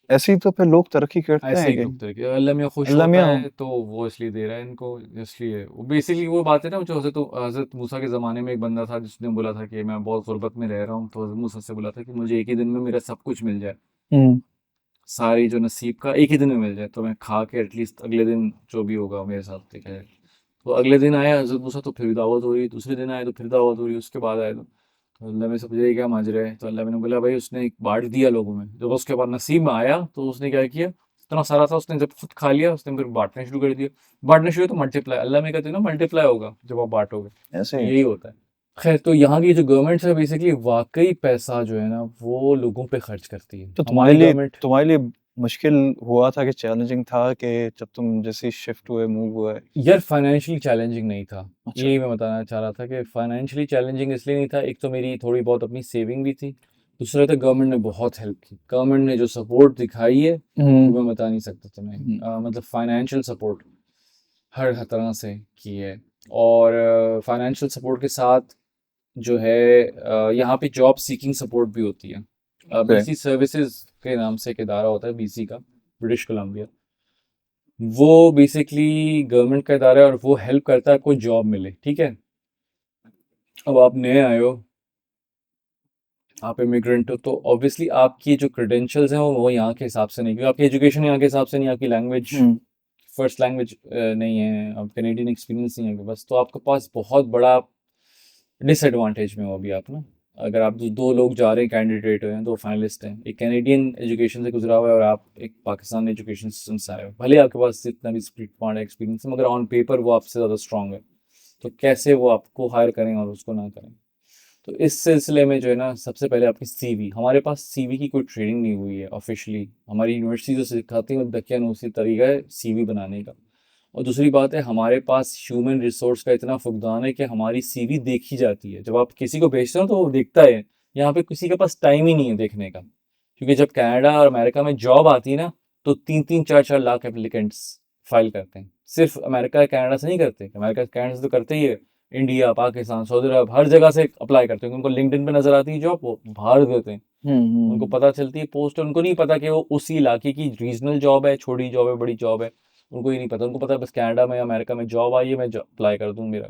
ऐसे ही तो फिर लोग तरक्की करते ऐसे हैं ही कि टूटते कि अल्लाह मियाँ खुश अल्लाह होता मियाँ। है तो वो इसलिए दे रहा है इनको, इसलिए वो बेसिकली वो बात है ना, जो हज़रत मूसा के ज़माने में एक बंदा था जिसने बोला था कि मैं बहुत गुर्बत में रह रहा हूँ, तो हज़रत मूसा से बोला था कि मुझे एक ही दिन में मेरा सब कुछ मिल जाए, हम्म सारी जो नसीब का एक ही दिन में मिल जाए, तो मैं खा के एटलीस्ट अगले दिन जो भी होगा मेरे साथ देखा जाए। तो अगले दिन आया हज़रत मूसा, तो फिर दावत हो रही, दूसरे दिन आए तो फिर दावत हो रही, उसके बाद आए तो अल्लाह में समझे क्या माजरा है। तो अल्लाह ने बोला भाई उसने एक बांट दिया लोगों में, जब उसके बाद नसीब में आया तो उसने क्या किया, इतना सारा था उसने जब खुद खा लिया, उसने फिर बांटना शुरू कर दिया। बांटना शुरू तो मल्टीप्लाई, अल्लाह में कहते हैं ना मल्टीप्लाई होगा जब आप बांटोगे, ऐसे तो ही। यही होता है। खैर, तो यहाँ की जो गवर्नमेंट है बेसिकली वाकई पैसा जो है ना वो लोगों पे खर्च करती है। तो हमारी गवर्नमेंट तुम्हारे लिए मुश्किल हुआ था कि चैलेंजिंग था कि जब तुम जैसे शिफ्ट हुए, मूव हुए? यार फाइनेंशियली चैलेंजिंग नहीं था, अच्छा। यही मैं बताना चाह रहा था कि फाइनेंशियली चैलेंजिंग इसलिए नहीं था, एक तो मेरी थोड़ी बहुत अपनी सेविंग भी थी, दूसरा तो गवर्नमेंट ने बहुत हेल्प की, गवर्नमेंट ने जो सपोर्ट दिखाई है वो मैं बता नहीं सकता तुम्हें। मतलब फाइनेंशियल सपोर्ट हर तरह से की है, और फाइनेंशियल सपोर्ट के साथ जो है यहाँ पे जॉब सीकिंग सपोर्ट भी होती है। ओके। बीसी सर्विसेज के नाम से एक इदारा होता है बीसी का, ब्रिटिश कोलंबिया। वो बेसिकली गवर्नमेंट का इदारा है और वो हेल्प करता है कोई जॉब मिले, ठीक है। अब आप नए आए हो, आप इमिग्रेंट हो, तो ऑब्वियसली आपकी जो क्रेडेंशियल्स हैं वो यहाँ के हिसाब से नहीं, क्योंकि आपकी एजुकेशन यहाँ के हिसाब से नहीं, आपकी लैंग्वेज फर्स्ट लैंग्वेज नहीं है, अब कैनेडियन एक्सपीरियंस नहीं है आपके पास, तो आपके पास बहुत बड़ा डिसएडवांटेज में हो अभी आप ना। अगर आप दो लोग जा रहे हैं, कैंडिडेट हैं, दो फाइनलिस्ट हैं, एक कैनेडियन एजुकेशन से गुजरा हुआ है और आप एक पाकिस्तान एजुकेशन सिस्टम से आए हो, भले आपके पास जितना भी स्प्लिट पॉइंट एक्सपीरियंस है, मगर ऑन पेपर वो आपसे ज़्यादा स्ट्रांग है, तो कैसे वो आपको हायर करें और उसको ना करें। तो इस सिलसिले में जो है ना, सबसे पहले आपकी सीवी, हमारे पास सीवी की कोई ट्रेनिंग नहीं हुई है ऑफिशियली, हमारी यूनिवर्सिटी जो सिखाती है वो दकियानूसी तरीका है सीवी बनाने का। और दूसरी बात है, हमारे पास ह्यूमन रिसोर्स का इतना फुकदान है कि हमारी सीवी देखी जाती है, जब आप किसी को भेजते हो तो वो देखता है। यहाँ पे किसी के पास टाइम ही नहीं है देखने का, क्योंकि जब कनाडा और अमेरिका में जॉब आती है ना, तो 3-3, 4-4 लाख एप्लीकेंट्स फाइल करते हैं। सिर्फ अमेरिका कनाडा से नहीं करते, अमेरिका कनाडा से तो करते ही है, इंडिया, पाकिस्तान, सऊदी अरब, हर जगह से अप्लाई करते हैं, उनको लिंक्डइन पे नजर आती है जॉब, वो भर देते हैं। उनको पता चलती है पोस्ट, उनको नहीं पता कि वो उसी इलाके की रीजनल जॉब है, छोटी जॉब है, बड़ी जॉब है, उनको ही नहीं पता। उनको पता है बस कनाडा में या अमेरिका में जॉब आई है, मैं अप्लाई कर दूँ मेरा।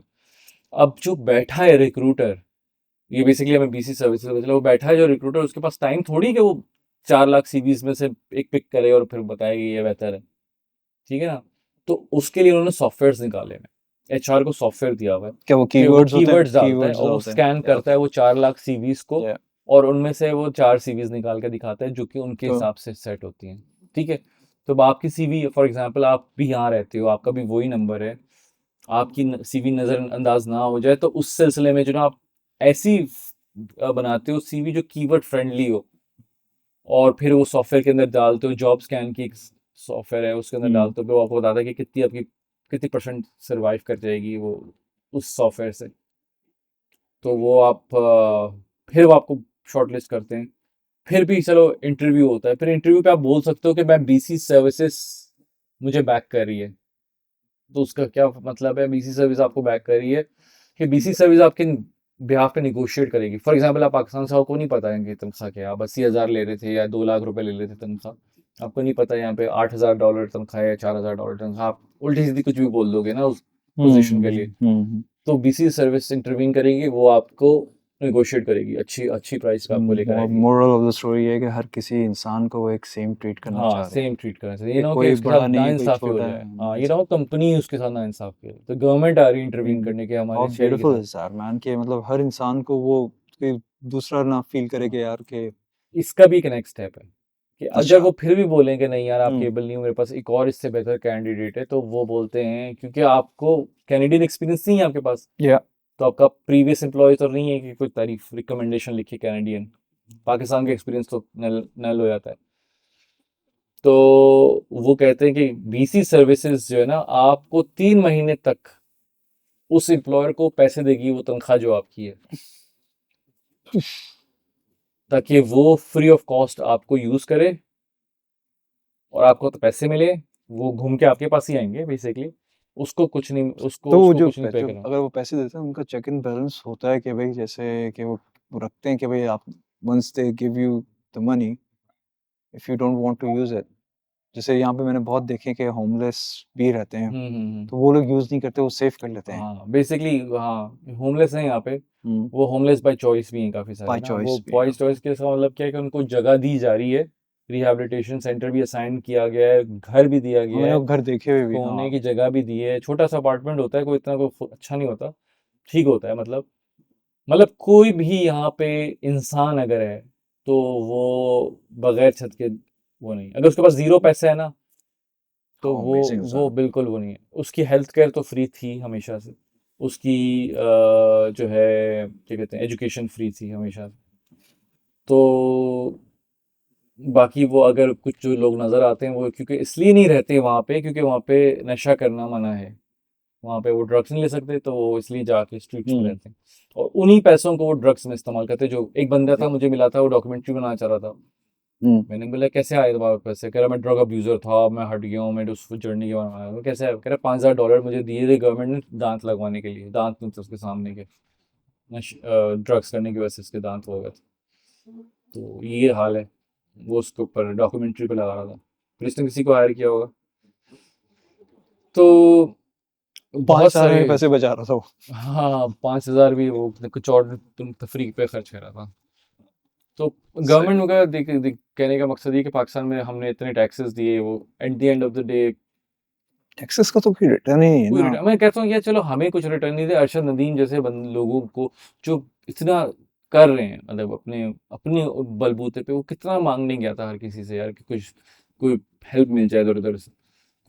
अब जो बैठा है रिक्रूटर, ये बेसिकली हमें बीसी सर्विसेज में, वो बैठा है जो रिक्रूटर, उसके पास टाइम थोड़ी कि वो 4 लाख सीवीज में से एक पिक करे और फिर बताए कि ये बेहतर है, ठीक है ना। तो उसके लिए उन्होंने सॉफ्टवेयर निकाले हैं, एचआर को सॉफ्टवेयर दिया हुआ है क्या वो कि वो कीवर्ड्स होते हैं? कीवर्ड्स डालता है कीवर्ड्स और वो डालते हैं? स्कैन करता ओके। है वो 4 लाख सीवीज को, या और उनमें से वो 4 सीवीज निकाल के दिखाता है जो कि उनके तो हिसाब से सेट होती हैं, ठीक है। तो अब आपकी सीवी, फॉर एग्जांपल आप भी यहाँ रहते हो, आपका भी वही नंबर है, आपकी सीवी नज़रअंदाज ना हो जाए, तो उस सिलसिले में जो ना आप ऐसी बनाते हो सीवी जो कीवर्ड फ्रेंडली हो, और फिर वो सॉफ्टवेयर के अंदर डालते हो, जॉब स्कैन की एक सॉफ्टवेयर है उसके अंदर डालते हो, फिर वो आपको बताता है कि कितनी परसेंट सर्वाइव कर जाएगी वो उस सॉफ्टवेयर से। तो वो आप फिर वो आपको शॉर्टलिस्ट करते हैं, फिर भी चलो इंटरव्यू होता है, फिर इंटरव्यू पे आप बोल सकते हो कि मैं बीसी सर्विसेज मुझे बैक कर रही है। तो उसका क्या मतलब है, बीसी सर्विस आपको बैक कर रही है, कि बीसी सर्विस आपके बिहाफ पे निगोशिएट करेगी। फॉर एग्जांपल आप पाकिस्तान से, आपको नहीं पता है कि तनख्वाह क्या, आप 80,000 ले रहे थे या 2 लाख रुपए ले रहे थे तनख्वाह, आपको नहीं पता यहाँ पे $8,000 तनख्वाह है, $4,000 तनख्वाह, आप उल्टी सीधी कुछ भी बोल दोगे ना उस पोजीशन के लिए। तो बीसी सर्विस इंटरवीन करेगी, वो आपको निगोशिएट करेगी, अच्छी अच्छी प्राइस पे आपको लेकर आएगी। मोरल ऑफ द स्टोरी है कि हर किसी इंसान को वो एक सेम ट्रीट करना हाँ, चाह रहे हैं, सेम ट्रीट करना चाहिए, ये कि ना हो कि कोई उसके बड़ा साथ नहीं, कोई नाइंसाफी हो छोटा जाए। है। हाँ, ये ना हो कंपनी उसके साथ नाइंसाफ करे, तो गवर्नमेंट आ रही है इंटरवीन करने के हमारे बहुत शहरी के ब्यूटीफुल साथ। है सर मैन, कि मतलब हर इंसान को वो कोई दूसरा ना फील करे कि यार के। इसका भी एक नेक्स्ट स्टेप है कि अगर अच्छा। वो फिर भी बोलें कि नहीं यार आप हम्म। केबल नहीं हो, मेरे पास एक और इससे बेहतर कैंडिडेट है, तो वो बोलते हैं क्योंकि आपको कैनेडियन एक्सपीरियंस नहीं है आपके पास, या तो आपका प्रीवियस एम्प्लॉय तो नहीं है कि कोई तारीफ रिकमेंडेशन लिखी कैनेडियन, पाकिस्तान का एक्सपीरियंस तो नल नल हो जाता है। तो वो कहते हैं कि बीसी सर्विसेज जो है ना, आपको 3 महीने तक उस एम्प्लॉयर को पैसे देगी, वो तनख्वाह जो आपकी है, ताकि वो फ्री ऑफ कॉस्ट आपको यूज करे और आपको तो पैसे मिले, वो घूम के आपके पास ही आएंगे बेसिकली, उसको कुछ नहीं, उसको तो वो उसको कुछ नहीं पे जो करना। अगर वो पैसे देते हैं उनका चेक इन बैलेंस होता है कि भाई जैसे कि वो रखते हैं कि भाई आप once they give you the money, if you don't want to use it, जैसे यहाँ पे मैंने बहुत देखे कि होमलेस भी रहते हैं, हम्म। तो वो लोग यूज नहीं करते, वो सेव कर लेते हैं। हाँ बेसिकली, हाँ होमलेस है यहाँ पे, हम्म। वो होमलेस बाय चॉइस भी हैं काफी सारे बाय ना, वो चॉइस भी है। बॉयज चॉइस के इसका मतलब क्या है कि उनको जगह दी जा रही है रिहैबिलिटेशन सेंटर भी असाइन किया गया है, घर भी दिया गया मैंने है, वो घर देखे हुए भी सोने हाँ की जगह भी दी है। छोटा सा अपार्टमेंट होता है, कोई इतना कोई अच्छा नहीं होता, ठीक होता है। मतलब कोई भी यहाँ पे इंसान अगर है तो वो बगैर छत के वो नहीं, अगर उसके पास जीरो पैसा है ना तो हाँ अमेजिंग वो बिल्कुल वो नहीं है। उसकी हेल्थ केयर तो फ्री थी हमेशा से, उसकी जो है क्या कहते हैं एजुकेशन फ्री थी हमेशा से। तो बाकी वो अगर कुछ जो लोग नज़र आते हैं वो क्योंकि इसलिए नहीं रहते वहाँ पे क्योंकि वहाँ पे नशा करना मना है, वहाँ पे वो ड्रग्स नहीं ले सकते, तो वो इसलिए जाके स्ट्रीट्स पे रहते हैं और उन्हीं पैसों को वो ड्रग्स में इस्तेमाल करते हैं। जो एक बंदा था मुझे मिला था, वो डॉक्यूमेंट्री बनाना चाह रहा था, मैंने बोला कैसे आए तुम्हारे पैसे? कह रहा मैं ड्रग अब्यूज़र था, मैं हट गया हूँ, मैं उस जर्नी के बाद आया हूँ। कैसे आया? कह रहा $5000 मुझे दिए थे गवर्नमेंट ने दांत लगवाने के लिए, दांत नहीं थे उसके सामने के, ड्रग्स करने की वजह से उसके दांत हो गए थे। तो ये हाल है। वो उसके ऊपर डॉक्यूमेंट्री पे लगा रहा था, पुलिस ने किसी को हायर किया होगा। तो बहुत 5 साल सारे में पैसे बचा रहा था वो हाँ 5000 भी वो कुछ और तफरीक पे खर्च कर रहा था। तो गवर्नमेंट का कहने का मकसद ये कि पाकिस्तान में हमने इतने टैक्सेस दिए, वो eight the end of the day taxes का तो कोई रिटर्न ही नहीं है कोई ना रिटर्न। मैं कहता हूँ यार चलो हमें कुछ रिटर्न नहीं दे, अरशद नदीम जैसे लोगों को जो इतना कर रहे हैं, मतलब अपने अपने बलबूते पे, वो कितना मांगने गया था हर किसी से यार कि कुछ कोई हेल्प मिल जाए इधर उधर से,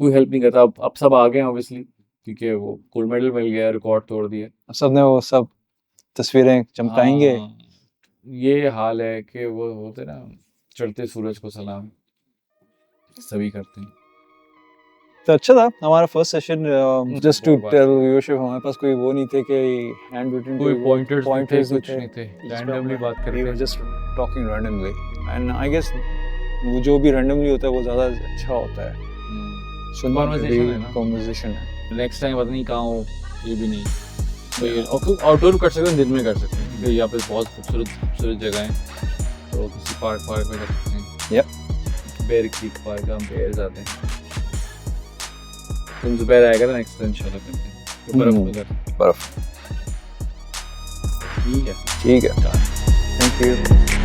कोई हेल्प नहीं करता। अब सब आ गए हैं ऑब्वियसली क्योंकि वो गोल्ड मेडल मिल गया, रिकॉर्ड तोड़ दिए। सबने वो सब तस्वीरें चमकाएंगे हाँ ये हाल है कि वो होते ना, चढ़ते सूरज को सलाम सभी करते हैं। तो अच्छा था हमारा फर्स्ट सेशन जस्ट टू बहुत बात टेल व्यूअरशिप। हमारे पास कोई वो नहीं थे कि हैंड रिटन कोई पॉइंटर्स नहीं थे, pointers कुछ नहीं थे, रैंडमली बात करते हैं। Just talking randomly and I guess वो जो भी रैंडमली होता है वो ज़्यादा अच्छा होता है। Conversation है ना। कॉन्वर्सेशन है। नेक्स्ट टाइम पता नहीं कहाँ हो, ये भी नहीं। तो ये आउटडोर कर सकते हैं, दिन में कर सकते हैं क्योंकि यहाँ पे बहुत खूबसूरत जगह हैं, तो किसी पार्क में कर सकते हैं। Yep. बेयर क्रीक पार्क, हम बेयर जाते हैं। तुम दोपहर आएगा ना नेक्स्ट टाइम इंशाल्लाह करते हैं, तो बर्फ बर्फ ठीक है। ठीक है थैंक यू।